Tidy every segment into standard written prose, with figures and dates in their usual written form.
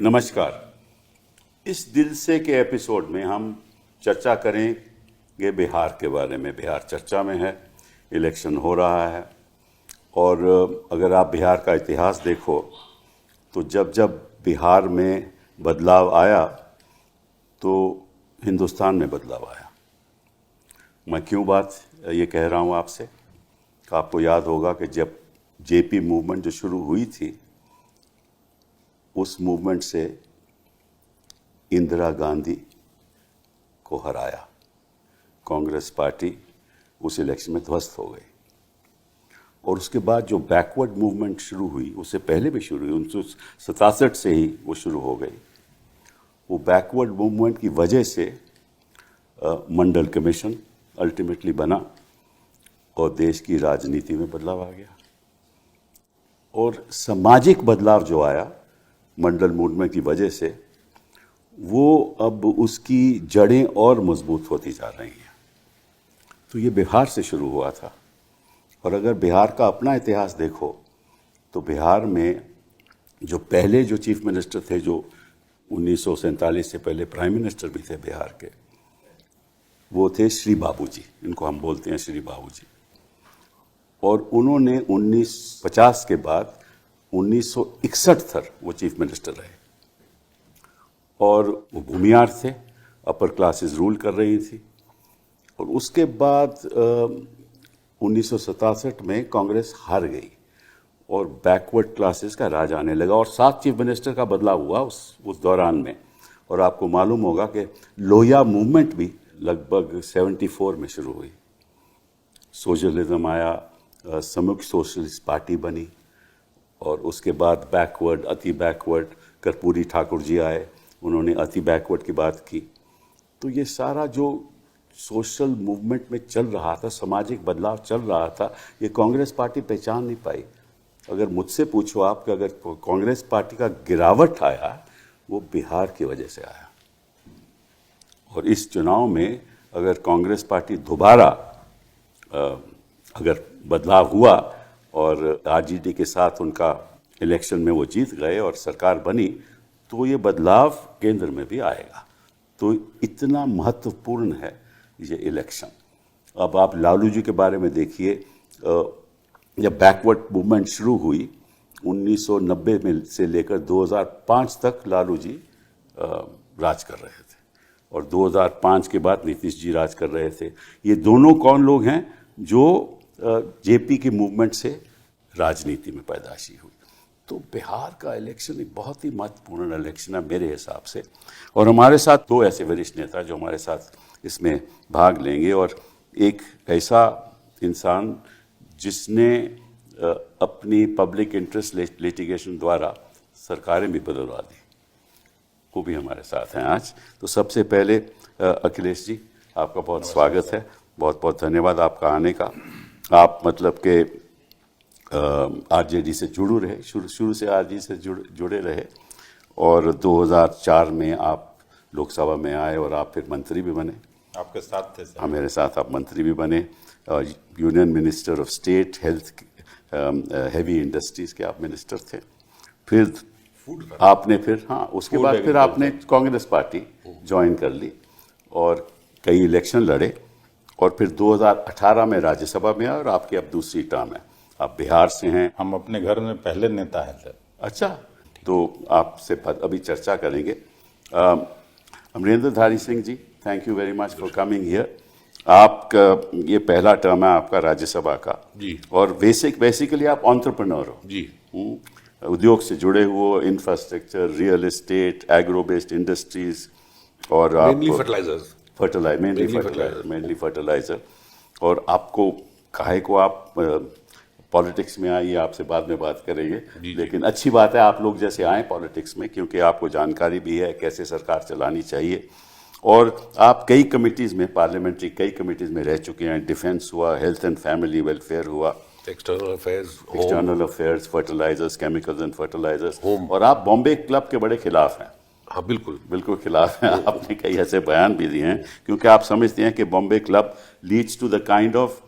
नमस्कार। इस दिल से के एपिसोड में हम चर्चा करेंगे बिहार के बारे में। बिहार चर्चा में है, इलेक्शन हो रहा है और अगर आप बिहार का इतिहास देखो तो जब जब बिहार में बदलाव आया तो हिंदुस्तान में बदलाव आया। मैं क्यों बात ये कह रहा हूँ आपसे कि आपको याद होगा कि जब जेपी मूवमेंट जो शुरू हुई थी, उस मूवमेंट से इंदिरा गांधी को हराया। कांग्रेस पार्टी उस इलेक्शन में ध्वस्त हो गई और उसके बाद जो बैकवर्ड मूवमेंट शुरू हुई, उससे पहले भी शुरू हुई, 1967 से ही वो शुरू हो गई। वो बैकवर्ड मूवमेंट की वजह से मंडल कमीशन अल्टीमेटली बना और देश की राजनीति में बदलाव आ गया। और सामाजिक बदलाव जो आया मंडल मूवमेंट की वजह से, वो अब उसकी जड़ें और मजबूत होती जा रही हैं। तो ये बिहार से शुरू हुआ था। और अगर बिहार का अपना इतिहास देखो तो बिहार में जो पहले जो चीफ मिनिस्टर थे, जो 1947 से पहले प्राइम मिनिस्टर भी थे बिहार के, वो थे श्री बाबू जी। इनको हम बोलते हैं श्री बाबू जी। और उन्होंने 1950 के बाद 1961 तक वो चीफ मिनिस्टर रहे और वो भूमिहार थे, अपर क्लासेस रूल कर रही थी। और उसके बाद 1967 में कांग्रेस हार गई और बैकवर्ड क्लासेस का राज आने लगा और 7 चीफ मिनिस्टर का बदलाव हुआ उस दौरान में। और आपको मालूम होगा कि लोहिया मूवमेंट भी लगभग 74 में शुरू हुई। सोशलिज्म आया, संयुक्त सोशलिस्ट पार्टी बनी और उसके बाद बैकवर्ड, अति बैकवर्ड कर्पूरी ठाकुर जी आए, उन्होंने अति बैकवर्ड की बात की। तो ये सारा जो सोशल मूवमेंट में चल रहा था, सामाजिक बदलाव चल रहा था, ये कांग्रेस पार्टी पहचान नहीं पाई। अगर मुझसे पूछो आप कि अगर कांग्रेस पार्टी का गिरावट आया, वो बिहार की वजह से आया। और इस चुनाव में अगर कांग्रेस पार्टी दोबारा अगर बदलाव हुआ और आरजेडी के साथ उनका इलेक्शन में वो जीत गए और सरकार बनी, तो ये बदलाव केंद्र में भी आएगा। तो इतना महत्वपूर्ण है ये इलेक्शन। अब आप लालू जी के बारे में देखिए, जब बैकवर्ड मूवमेंट शुरू हुई 1990 में से लेकर 2005 तक लालू जी राज कर रहे थे और 2005 के बाद नीतीश जी राज कर रहे थे। ये दोनों कौन लोग हैं जो जेपी के मूवमेंट से राजनीति में पैदाशी हुई। तो बिहार का इलेक्शन एक बहुत ही महत्वपूर्ण इलेक्शन है मेरे हिसाब से। और हमारे साथ 2 ऐसे वरिष्ठ नेता जो हमारे साथ इसमें भाग लेंगे और एक ऐसा इंसान जिसने अपनी पब्लिक इंटरेस्ट लिटिगेशन द्वारा सरकारें भी बदलवा दी, वो भी हमारे साथ हैं आज। तो सबसे पहले अखिलेश जी, आपका बहुत स्वागत है, बहुत बहुत धन्यवाद आपका आने का। आप मतलब के आरजेडी से जुड़े रहे, शुरू से आरजेडी से जुड़े रहे और 2004 में आप लोकसभा में आए और आप फिर मंत्री भी बने। आपके साथ थे सर? हाँ, मेरे साथ आप मंत्री भी बने, union minister of state health, heavy industries के आप मिनिस्टर थे। फिर आपने फिर उसके बाद फिर आपने कांग्रेस पार्टी ज्वाइन कर ली और कई इलेक्शन लड़े और फिर 2018 में राज्यसभा में आए और आपकी अब दूसरी टर्म है। आप बिहार से हैं। हम अपने घर में पहले नेता हैं सर। अच्छा, तो आपसे अभी चर्चा करेंगे। Amarendra Dhari Singh ji, thank you very much for coming here. आपका ये पहला टर्म है आपका राज्यसभा का जी। और बेसिकली आप एंटरप्रेन्योर हो जी। उद्योग से जुड़े हुए, infrastructure, real estate, agro based industries और मेनली फर्टिलाइजर। और आपको काहे को आप पॉलिटिक्स में आए, ये आपसे बाद में बात करेंगे। लेकिन अच्छी बात है आप लोग जैसे आए पॉलिटिक्स में, क्योंकि आपको जानकारी भी है कैसे सरकार चलानी चाहिए। और आप कई कमिटीज़ में, पार्लियामेंट्री कई कमिटीज़ में रह चुके हैं। डिफेंस हुआ, हेल्थ एंड फैमिली वेलफेयर हुआ, external affairs, fertilisers, chemicals and fertilisers. और आप बॉम्बे क्लब के बड़े खिलाफ हैं। हाँ, बिल्कुल खिलाफ हैं। आपने कई ऐसे बयान भी दिए हैं, क्योंकि आप समझते हैं कि Bombay club leads to the kind of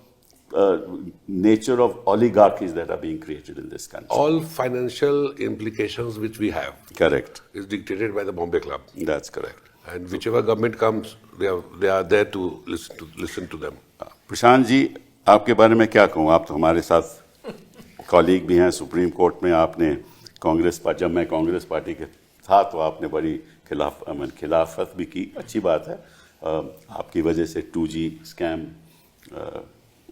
nature of oligarchies that are being created in this country. All financial implications which we have Correct. is dictated by the Bombay Club. That's correct. And whichever government comes, they are there to listen to them. Prashant ji, आपके बारे में क्या कहूँ? आप तो हमारे साथ colleague भी हैं सुप्रीम कोर्ट में. आपने कांग्रेस पर, जब मैं कांग्रेस पार्टी के था तो आपने बड़ी खिलाफत भी की. अच्छी बात है. आपकी वजह से 2G स्कैम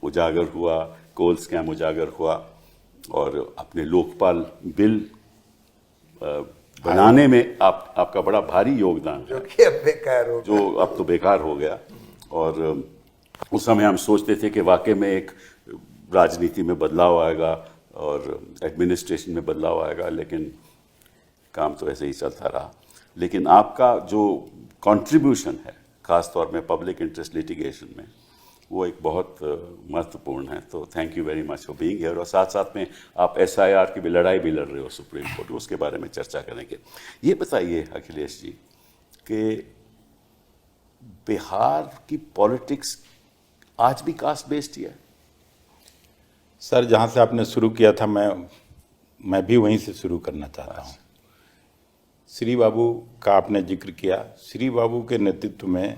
उजागर हुआ, कोल स्कैम उजागर हुआ, और अपने लोकपाल बिल बनाने में आपका बड़ा भारी योगदान है, कि अब बेकार हो, जो अब तो बेकार हो गया. और उस समय हम सोचते थे कि वाकई में एक राजनीति में बदलाव आएगा और एडमिनिस्ट्रेशन में बदलाव आएगा, लेकिन काम तो ऐसे ही चलता रहा. लेकिन आपका जो कंट्रीब्यूशन है खास तौर में पब्लिक इंटरेस्ट लिटिगेशन में, वो एक बहुत महत्वपूर्ण है. तो thank you very much for being here. और साथ साथ में आप SIR की भी लड़ाई भी लड़ रहे हो सुप्रीम कोर्ट, उसके बारे में चर्चा करेंगे. ये बताइए अखिलेश जी कि बिहार की पॉलिटिक्स आज भी कास्ट बेस्ड ही है? सर, जहाँ से आपने शुरू किया था मैं भी वहीं से शुरू करना चाहता हूँ. श्री बाबू का आपने जिक्र किया. श्री बाबू के नेतृत्व में,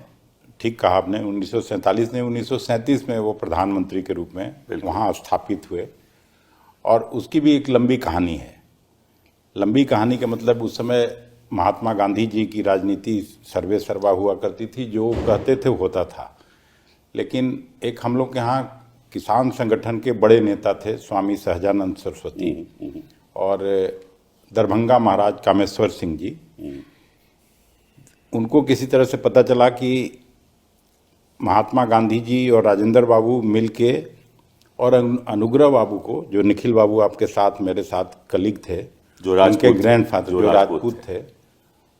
ठीक कहा आपने, 1937 में वो प्रधानमंत्री के रूप में वहाँ स्थापित हुए. और उसकी भी एक लंबी कहानी है. लंबी कहानी का मतलब, उस समय महात्मा गांधी जी की राजनीति सर्वे सर्वा हुआ करती थी. जो कहते थे होता था. लेकिन एक हम लोग के यहाँ किसान संगठन के बड़े नेता थे स्वामी सहजानंद सरस्वती और दरभंगा महाराज कामेश्वर सिंह जी. उनको किसी तरह से पता चला कि महात्मा गांधी जी और राजेंद्र बाबू मिलके और अनुग्रह बाबू को, जो निखिल बाबू आपके साथ मेरे साथ कलीग थे, जो उनके ग्रैंडफादर जो राजपूत थे,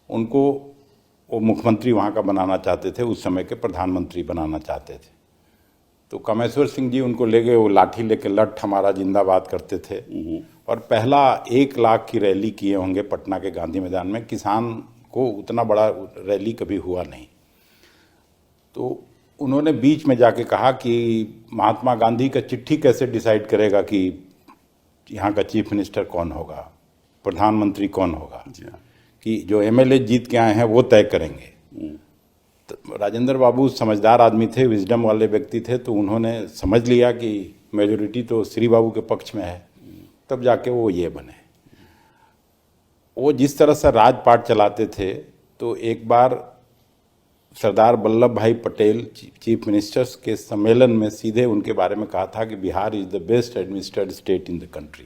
उनको वो मुख्यमंत्री वहाँ का बनाना चाहते थे. उस समय के प्रधानमंत्री बनाना चाहते थे. तो कामेश्वर सिंह जी उनको ले गए. वो लाठी लेके लठ हमारा जिंदाबाद करते थे. और पहला 1 लाख की रैली किए होंगे पटना के गांधी मैदान में. किसान को उतना बड़ा रैली कभी हुआ नहीं. तो उन्होंने बीच में जाके कहा कि महात्मा गांधी का चिट्ठी कैसे डिसाइड करेगा कि यहाँ का चीफ मिनिस्टर कौन होगा, प्रधानमंत्री कौन होगा, कि जो MLA जीत के आए हैं वो तय करेंगे. तो राजेंद्र बाबू समझदार आदमी थे, विजडम वाले व्यक्ति थे. तो उन्होंने समझ लिया कि मेजोरिटी तो श्री बाबू के पक्ष में है. तब जाके वो ये बने. वो जिस तरह से राजपाट चलाते थे, तो एक बार सरदार वल्लभ भाई पटेल चीफ मिनिस्टर्स के सम्मेलन में सीधे उनके बारे में कहा था कि Bihar is the best administrated state in the country.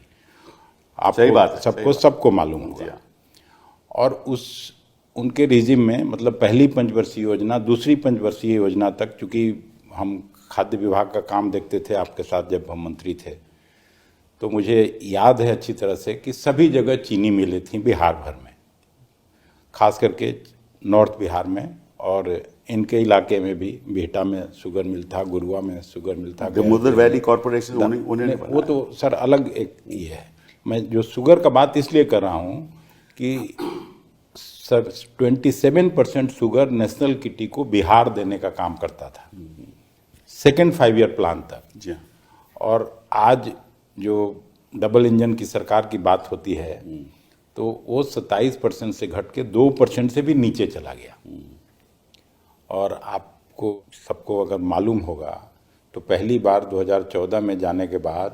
सही बात है, सबको मालूम होगा. और उनके रिजिम में, मतलब पहली पंचवर्षीय योजना, दूसरी पंचवर्षीय योजना तक, चूंकि हम खाद्य विभाग का काम देखते थे आपके साथ जब हम मंत्री थे, तो मुझे याद है अच्छी तरह से कि सभी जगह चीनी मिलें थी बिहार भर में, खास करके नॉर्थ बिहार में. और इनके इलाके में भी, बिहटा में शुगर मिल था, गुरुआ में शुगर मिल था. दामोदर वैली कॉर्पोरेशन उन्होंने वो तो सर अलग एक ये है. मैं जो शुगर का बात इसलिए कर रहा हूँ कि सर 27% शुगर नेशनल किटी को बिहार देने का काम करता था सेकेंड 5 ईयर प्लान तक. और आज जो डबल इंजन की सरकार की बात होती है, तो वो 27% से घट के 2% से भी नीचे चला गया. और आपको सबको अगर मालूम होगा तो पहली बार 2014 में जाने के बाद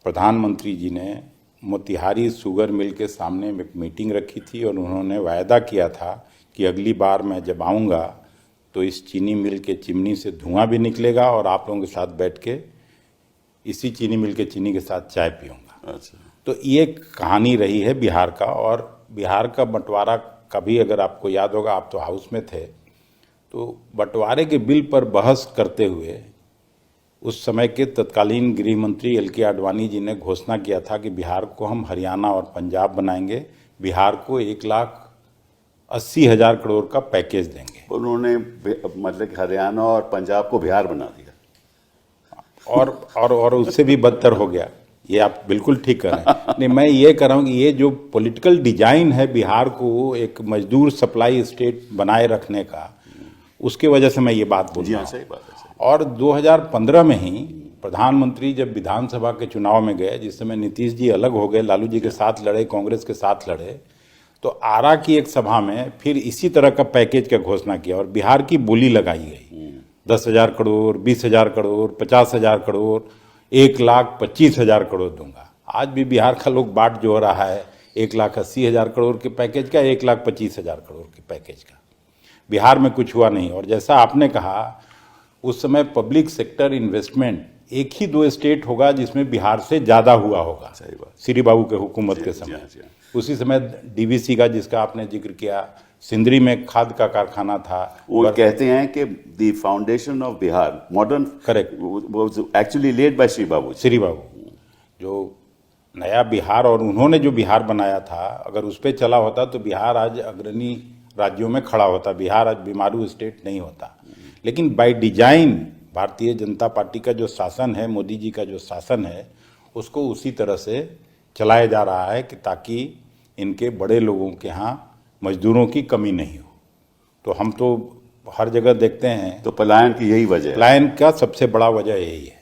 प्रधानमंत्री जी ने मोतिहारी शुगर मिल के सामने एक मीटिंग रखी थी और उन्होंने वायदा किया था कि अगली बार मैं जब आऊँगा तो इस चीनी मिल के चिमनी से धुआं भी निकलेगा और आप लोगों के साथ बैठ के इसी चीनी मिल के चीनी के साथ चाय पीऊँगा. अच्छा. तो ये कहानी रही है बिहार का. और बिहार का बंटवारा का भी, अगर आपको याद होगा, आप तो हाउस में थे, तो बंटवारे के बिल पर बहस करते हुए उस समय के तत्कालीन गृह मंत्री LK आडवाणी जी ने घोषणा किया था कि बिहार को हम हरियाणा और पंजाब बनाएंगे, बिहार को 1,80,000 करोड़ का पैकेज देंगे. उन्होंने मतलब हरियाणा और पंजाब को बिहार बना दिया. और उससे भी बदतर हो गया. ये आप बिल्कुल ठीक कर रहे हैं. नहीं, मैं ये कह रहा हूँ कि ये जो पॉलिटिकल डिजाइन है बिहार को एक मजदूर सप्लाई स्टेट बनाए रखने का, उसके वजह से मैं ये बात बोल रहा हूँ. सही बात है. और 2015 में ही प्रधानमंत्री जब विधानसभा के चुनाव में गए, जिस समय नीतीश जी अलग हो गए, लालू जी के साथ लड़े, कांग्रेस के साथ लड़े, तो आरा की एक सभा में फिर इसी तरह का पैकेज का घोषणा किया और बिहार की बोली लगाई गई। 10,000 करोड़, 20,000 करोड़, 50,000 करोड़, 1,25,000 करोड़ दूंगा। आज भी बिहार का लोग बाट जो हो रहा है 1,80,000 करोड़ के पैकेज का, 1,25,000 करोड़ के पैकेज का। बिहार में कुछ हुआ नहीं। और जैसा आपने कहा, उस समय पब्लिक सेक्टर इन्वेस्टमेंट एक ही 2 स्टेट होगा जिसमें बिहार से ज़्यादा हुआ होगा। सही बात। श्री बाबू के हुकूमत के समय। उसी समय डीवीसी का, जिसका आपने जिक्र किया, सिंदरी में खाद का कारखाना था। वो कहते हैं कि the foundation of Bihar modern, correct, actually led by Shri Babu. जो नया बिहार और उन्होंने जो बिहार बनाया था, अगर उस पर चला होता तो बिहार आज अग्रणी राज्यों में खड़ा होता, बिहार आज बीमारू स्टेट नहीं होता। लेकिन by design Bharatiya Janata party का जो शासन है, मोदी जी का जो शासन है, उसको उसी तरह से चलाया जा रहा है कि ताकि इनके बड़े लोगों के यहाँ मजदूरों की कमी नहीं हो। तो हम तो हर जगह देखते हैं, तो पलायन की यही वजह है। पलायन का सबसे बड़ा वजह यही है।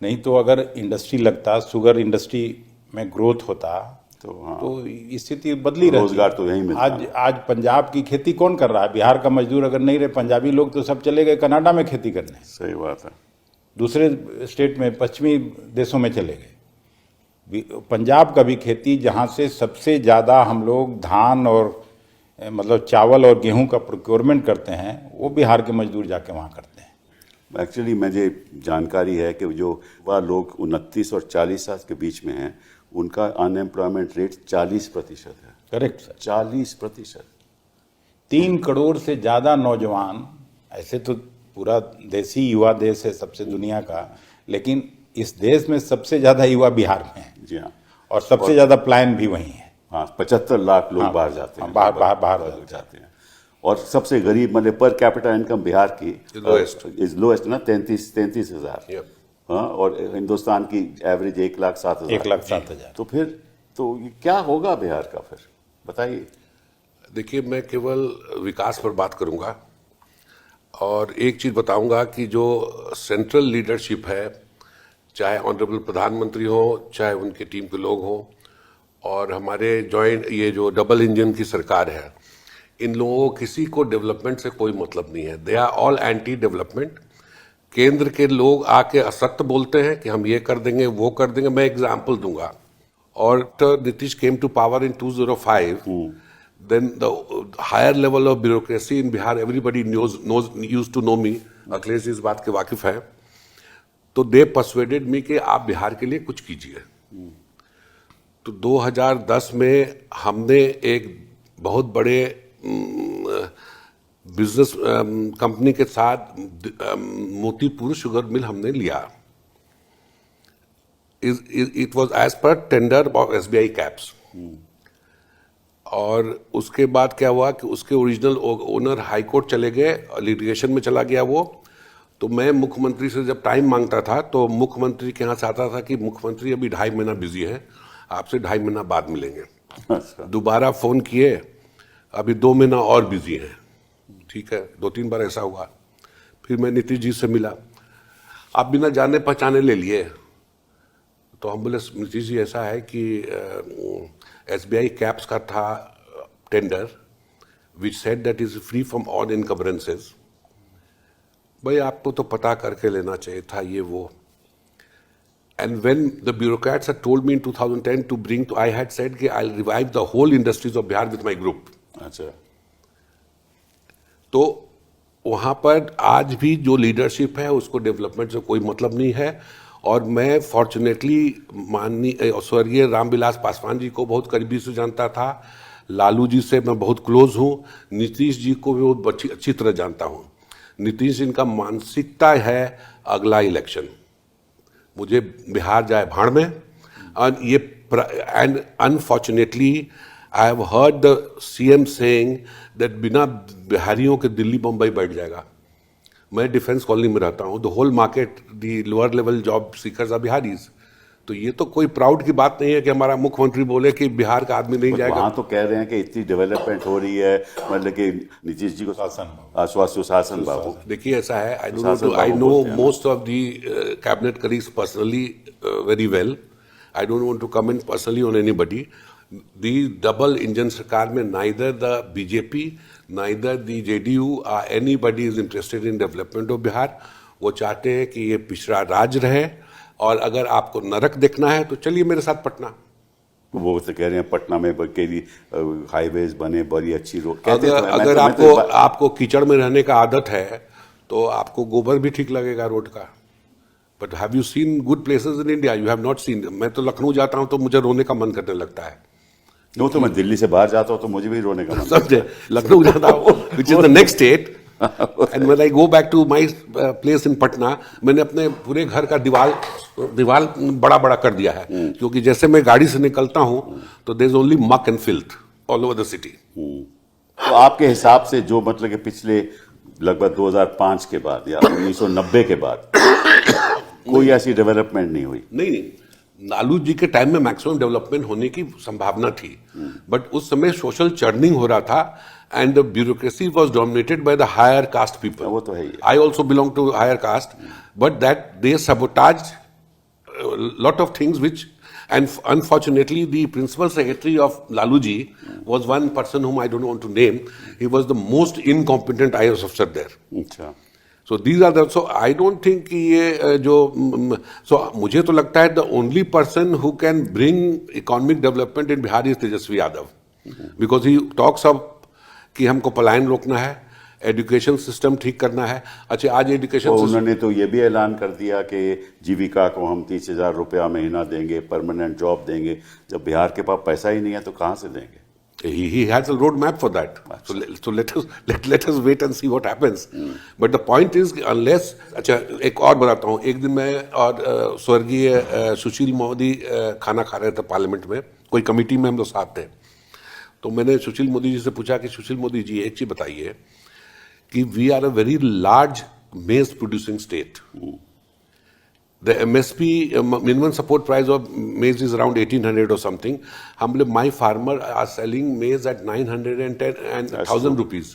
नहीं तो अगर इंडस्ट्री लगता, शुगर इंडस्ट्री में ग्रोथ होता, तो स्थिति बदली रहती। रोजगार तो यही मिलता। आज पंजाब की खेती कौन कर रहा है? बिहार का मजदूर अगर नहीं रहे, पंजाबी लोग तो सब चले गए कनाडा में खेती करने। सही बात है। दूसरे स्टेट में, पश्चिमी देशों में चले गए। पंजाब का भी खेती, जहाँ से सबसे ज़्यादा हम लोग धान और मतलब चावल और गेहूं का प्रोक्योरमेंट करते हैं, वो बिहार के मजदूर जाके वहाँ करते हैं। एक्चुअली मुझे जानकारी है कि जो वह लोग 29 और 40 साल के बीच में हैं, उनका अनएम्प्लॉयमेंट रेट 40% है। Correct sir, 40%। 3 करोड़ से ज़्यादा नौजवान, ऐसे तो पूरा देसी युवा देश है सबसे दुनिया का, लेकिन इस देश में सबसे ज़्यादा युवा बिहार में है। जी हाँ। और सबसे ज़्यादा प्लान भी वहीं है। हाँ, 75 लाख लोग बाहर जाते हैं। बाहर जाते हैं। और सबसे गरीब, मतलब पर कैपिटा इनकम बिहार की इज लोएस्ट ना, 33,000। हाँ, और हिंदुस्तान की एवरेज 1,07,000। 1,07,000। तो फिर तो ये क्या होगा बिहार का फिर, बताइए। देखिए, मैं केवल विकास पर बात करूंगा और एक चीज बताऊंगा कि जो सेंट्रल लीडरशिप है, चाहे ऑनरेबल प्रधानमंत्री हो, चाहे उनके टीम के लोग हों, और हमारे जॉइंट ये जो डबल इंजन की सरकार है, इन लोगों को किसी को डेवलपमेंट से कोई मतलब नहीं है। They are all anti development. केंद्र के लोग आके असत्य बोलते हैं कि हम ये कर देंगे, वो कर देंगे। मैं एग्जाम्पल दूंगा। और Nitish came to power in 2005, then the higher level of bureaucracy in Bihar, everybody used to know me, Akhilesh इस बात के वाकिफ है, तो दे परसुएडेड मी कि आप बिहार के लिए कुछ कीजिए। तो 2010 में हमने एक बहुत बड़े बिजनेस कंपनी के साथ मोतीपुर शुगर मिल हमने लिया। It was as per tender of SBI caps. और उसके बाद क्या हुआ कि उसके ओरिजिनल ओनर हाई कोर्ट चले गए, लिटिगेशन में चला गया वो। तो मैं मुख्यमंत्री से जब टाइम मांगता था, तो मुख्यमंत्री के यहाँ से आता था कि मुख्यमंत्री अभी 2.5 महीना बिजी है, आपसे 2.5 महीना बाद मिलेंगे। दोबारा फोन किए, अभी 2 महीना और बिजी हैं। ठीक है, 2-3 बार ऐसा हुआ। फिर मैं नीतीश जी से मिला, आप बिना जाने पहचाने ले लिए। तो हम बोले नीतीश जी ऐसा है कि SBI कैप्स का था tender, which said that is free from all इनकम्बरेंसेस। भाई आपको तो पता करके लेना चाहिए था ये वो। And when the bureaucrats had told me in 2010 to bring, तो आई हैड सेड कि I will revive the whole industries of Bihar with my group. अच्छा। तो वहां पर आज भी जो लीडरशिप है उसको डेवलपमेंट से कोई मतलब नहीं है। और मैं फॉर्चुनेटली माननीय स्वर्गीय रामविलास पासवान जी को बहुत करीबी से जानता था, लालू जी से मैं बहुत क्लोज हूँ, नीतीश जी को भी बहुत अच्छी तरह जानता हूँ। नीतीश इनका मानसिकता है अगला इलेक्शन मुझे बिहार जाए भाड़ में। और ये and unfortunately I have heard the CM saying that बिना बिहारियों के दिल्ली बम्बई बैठ जाएगा। मैं डिफेंस कॉलोनी में रहता हूँ, the whole market, the lower level job seekers are Biharis. तो ये तो कोई प्राउड की बात नहीं है कि हमारा मुख्यमंत्री बोले कि बिहार का आदमी नहीं जाएगा। वहां तो कह रहे हैं कि इतनी डेवलपमेंट हो रही है, मतलब कि नीतीश जी को सुशासन बाबू। देखिए ऐसा है, I know most of the cabinet colleagues personally very well. I don't want to comment personally on anybody. The double engine sarkar में neither the BJP neither the JDU anybody is interested in development of Bihar. वो चाहते हैं कि ये पिछड़ा राज्य रहे, और अगर आपको नरक देखना है तो चलिए मेरे साथ पटना। वो तो कह रहे हैं पटना में बड़ी हाईवेज बने, बड़ी अच्छी रोड। अगर आपको कीचड़ में रहने का आदत है तो आपको गोबर भी ठीक लगेगा रोड का। But have you seen good places in India? You have not seen. मैं तो लखनऊ जाता हूं तो मुझे रोने का मन करने लगता है। वो तो मैं दिल्ली से बाहर जाता हूं तो मुझे भी रोने का मन समझे? लखनऊ जाता हूं which is the next state, and when I go back to my place in Patna, मैंने अपने पूरे घर का दीवार बड़ा बड़ा कर दिया है, क्योंकि जैसे मैं गाड़ी से निकलता हूं तो देयर इज ओनली मक and filth all over the city. तो आपके हिसाब से जो मतलब कि पिछले लगभग 2005 के बाद या 1990 के बाद कोई ऐसी डेवलपमेंट नहीं हुई? नहीं, लालू जी के टाइम में मैक्सिमम डेवलपमेंट होने की संभावना थी, बट उस समय सोशल चर्निंग हो रहा था and the bureaucracy was dominated by the higher caste people. वो तो है ही। I also belong to higher caste, but that they sabotaged a lot of things which, and unfortunately the principal secretary of Lalu ji was one person whom I don't want to name. He was the most incompetent IAS officer there. अच्छा। So these are the, so I don't think कि ये जो, so मुझे तो लगता है the only person who can bring economic development in Bihar is Tejasvi Yadav, because he talks of कि हमको पलायन रोकना है, एजुकेशन सिस्टम ठीक करना है। अच्छा, आज एजुकेशन उन्होंने तो ये भी ऐलान कर दिया कि जीविका को हम 30,000 रुपया महीना देंगे, परमानेंट जॉब देंगे। जब बिहार के पास पैसा ही नहीं है तो कहाँ से देंगे? He has a road map for that. So let us wait and see what happens. But the point is, unless, अच्छा एक और बताता हूँ। एक दिन मैं और स्वर्गीय सुशील मोदी खाना खा रहे थे पार्लियामेंट में, कोई कमेटी में हम लोग साथ थे। तो मैंने सुशील मोदी जी से पूछा कि सुशील मोदी जी एक चीज बताइए कि we are a very large maize producing state. The MSP minimum support price of maize is around 1800 और समथिंग। हम लोग my farmer are selling maize at 910 and 1000 rupees.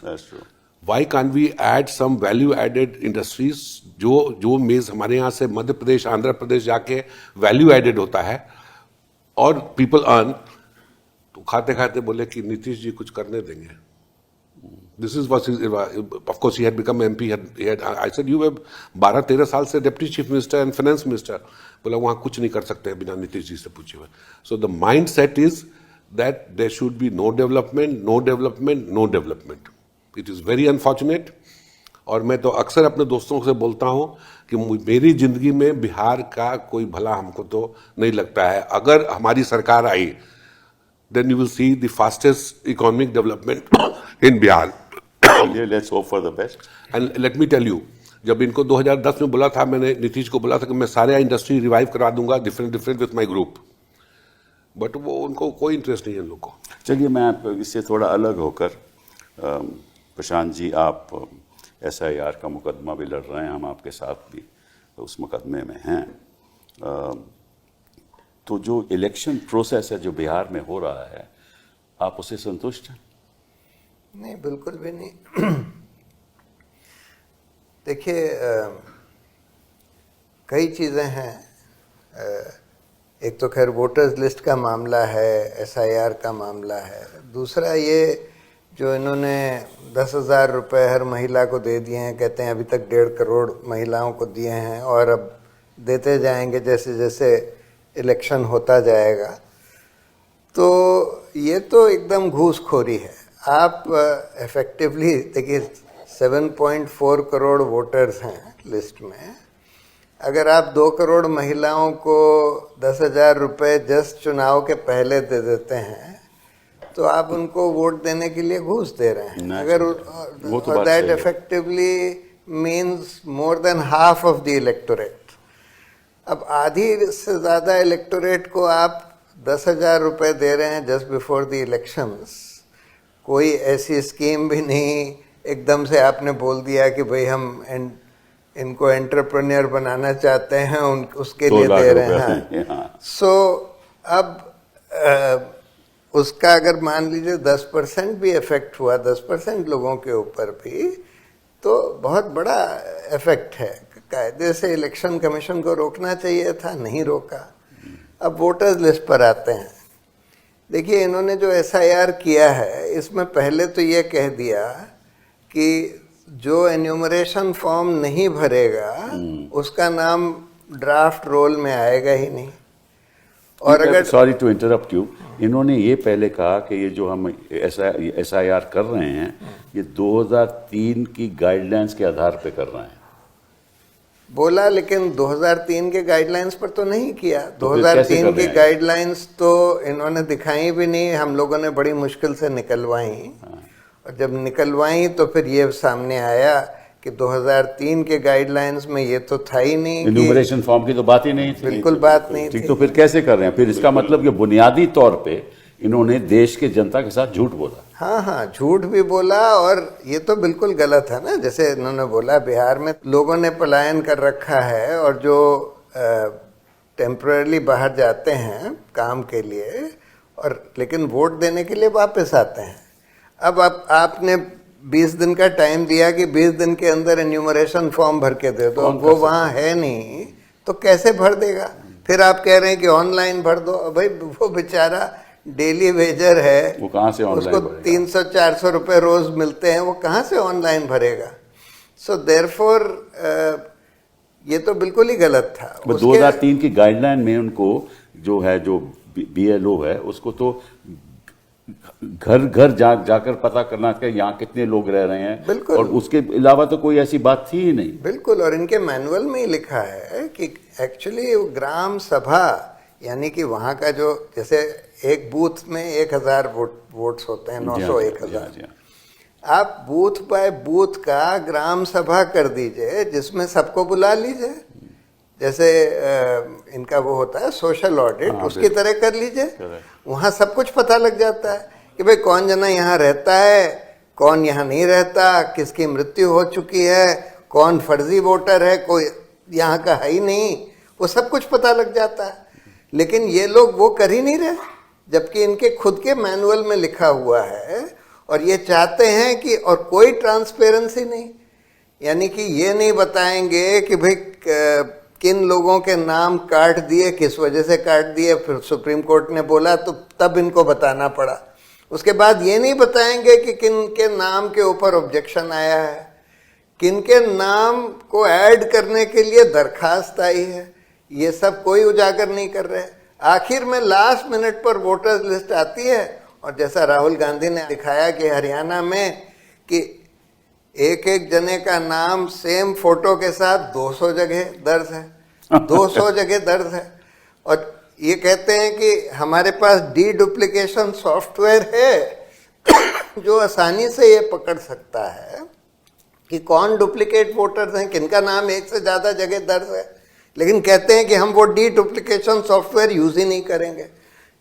Why can we add some value added industries? जो maize हमारे यहाँ से मध्य प्रदेश आंध्र प्रदेश जाके value added होता है और पीपल अर्न। तो खाते खाते बोले कि नीतीश जी कुछ करने देंगे। This is of course he had become MP. I said you have 12-13 साल से deputy chief minister and finance minister. बोला वहां कुछ नहीं कर सकते बिना नीतीश जी से पूछे हुए। So the mindset is that there should be no development, no development, no development. It is very unfortunate. और मैं तो अक्सर अपने दोस्तों से बोलता हूं कि मेरी जिंदगी में बिहार का कोई भला हमको तो नहीं लगता है। अगर हमारी सरकार आई, then you will see the fastest economic development in Bihar. Yeah, let's hope for the best. And let me tell you, जब इनको 2010 में बोला था, मैंने नीतीश को बोला था कि मैं सारे इंडस्ट्री रिवाइव करा दूंगा different with my group, but वो उनको कोई इंटरेस्ट नहीं है इन लोग को। चलिए, मैं इससे थोड़ा अलग होकर, प्रशांत जी, आप SIR का मुकदमा भी लड़ रहे हैं, हम आपके साथ भी उस मुकदमे में हैं। तो जो इलेक्शन प्रोसेस है जो बिहार में हो रहा है, आप उससे संतुष्ट हैं? नहीं, बिल्कुल भी नहीं। देखिए, कई चीज़ें हैं। एक तो खैर वोटर्स लिस्ट का मामला है, SIR का मामला है। दूसरा ये जो इन्होंने 10,000 रुपये हर महिला को दे दिए हैं, कहते हैं अभी तक 1.5 करोड़ महिलाओं को दिए हैं और अब देते जाएंगे जैसे जैसे इलेक्शन होता जाएगा। तो ये तो एकदम घूसखोरी है। आप इफेक्टिवली देखिए, 7.4 करोड़ वोटर्स हैं लिस्ट में। अगर आप 2 करोड़ महिलाओं को 10,000 रुपये जस्ट चुनाव के पहले दे देते हैं तो आप उनको वोट देने के लिए घूस दे रहे हैं। अगर that effectively means more than half of the electorate. अब आधी से ज़्यादा इलेक्टोरेट को आप 10,000 रुपये दे रहे हैं जस्ट बिफोर द इलेक्शंस। कोई ऐसी स्कीम भी नहीं, एकदम से आपने बोल दिया कि भाई हम इनको एंटरप्रेन्योर बनाना चाहते हैं उसके 2 लिए लाख दे रहे रुपए हैं। हैं, हाँ। सो अब उसका अगर मान लीजिए 10% भी इफेक्ट हुआ, 10% लोगों के ऊपर भी, तो बहुत बड़ा इफेक्ट है। कायदे से इलेक्शन कमीशन को रोकना चाहिए था, नहीं रोका। अब वोटर्स लिस्ट पर आते हैं। देखिए, इन्होंने जो SIR किया है, इसमें पहले तो ये कह दिया कि जो एन्यूमरेशन फॉर्म नहीं भरेगा उसका नाम ड्राफ्ट रोल में आएगा ही नहीं। और अगर सॉरी टू इंटरप्ट यू, इन्होंने ये पहले कहा कि ये जो हम SIR कर रहे हैं ये 2003 की गाइडलाइंस के आधार पे कर रहे हैं। बोला, लेकिन 2003 के गाइडलाइंस पर तो नहीं किया। तो फिर कैसे 2003 कर की रहे हैं? गाइडलाइंस तो इन्होंने दिखाई भी नहीं, हम लोगों ने बड़ी मुश्किल से निकलवाई। और जब निकलवाई तो फिर ये सामने आया कि 2003 के गाइडलाइंस में ये तो था ही नहीं, इन्यूमरेशन फॉर्म की तो बात ही नहीं थी। बिल्कुल बात नहीं ठीक, थी। तो फिर कैसे कर रहे हैं? फिर इसका मतलब कि बुनियादी तौर पे इन्होंने देश के जनता के साथ झूठ बोला। हाँ हाँ, झूठ भी बोला, और ये तो बिल्कुल गलत है ना। जैसे इन्होंने बोला बिहार में लोगों ने पलायन कर रखा है, और जो टेम्पररी बाहर जाते हैं काम के लिए, और लेकिन वोट देने के लिए वापस आते हैं। अब आपने 20 दिन का टाइम दिया कि 20 दिन के अंदर एन्यूमरेशन फॉर्म भर के दे दो, वो वहाँ है नहीं तो कैसे भर देगा? फिर आप कह रहे हैं कि ऑनलाइन भर दो। भाई, वो बेचारा डेली वेजर है, वो कहाँ से ऑनलाइन उसको 300-400 रुपए रोज मिलते हैं, वो कहाँ से ऑनलाइन भरेगा? सो देयरफॉर ये तो बिल्कुल ही गलत था। 2003 की गाइडलाइन में उनको जो है, जो BLO है, उसको तो घर घर जाकर पता करना कि यहाँ कितने लोग रह रहे हैं, बिल्कुल। और उसके अलावा तो कोई ऐसी बात थी ही नहीं। बिल्कुल, और इनके मैनुअल में ही लिखा है कि एक्चुअली ग्राम सभा, यानी कि वहाँ का जो, जैसे एक बूथ में 1000 वोट्स होते हैं, 900 1000, आप बूथ बाय बूथ का ग्राम सभा कर दीजिए, जिसमें सबको बुला लीजिए। जैसे इनका वो होता है सोशल ऑडिट, उसकी तरह कर लीजिए। वहाँ सब कुछ पता लग जाता है कि भाई कौन जना यहाँ रहता है, कौन यहाँ नहीं रहता, किसकी मृत्यु हो चुकी है, कौन फर्जी वोटर है, कोई यहाँ का है ही नहीं, वो सब कुछ पता लग जाता है। लेकिन ये लोग वो कर ही नहीं रहे, जबकि इनके खुद के मैनुअल में लिखा हुआ है। और ये चाहते हैं कि, और कोई ट्रांसपेरेंसी नहीं, यानी कि ये नहीं बताएंगे कि भाई किन लोगों के नाम काट दिए, किस वजह से काट दिए, फिर सुप्रीम कोर्ट ने बोला तो तब इनको बताना पड़ा। उसके बाद ये नहीं बताएंगे कि किन के नाम के ऊपर ऑब्जेक्शन आया है, किन के नाम को ऐड करने के लिए दरखास्त आई है, ये सब कोई उजागर नहीं कर रहे। आखिर में लास्ट मिनट पर वोटर्स लिस्ट आती है, और जैसा राहुल गांधी ने दिखाया कि हरियाणा में कि एक एक जने का नाम सेम फोटो के साथ 200 जगह दर्ज है, 200 जगह दर्ज है। और ये कहते हैं कि हमारे पास डुप्लीकेशन सॉफ्टवेयर है जो आसानी से ये पकड़ सकता है कि कौन डुप्लीकेट वोटर्स हैं, किनका नाम एक से ज़्यादा जगह दर्ज है। लेकिन कहते हैं कि हम वो डुप्लीकेशन सॉफ्टवेयर यूज ही नहीं करेंगे,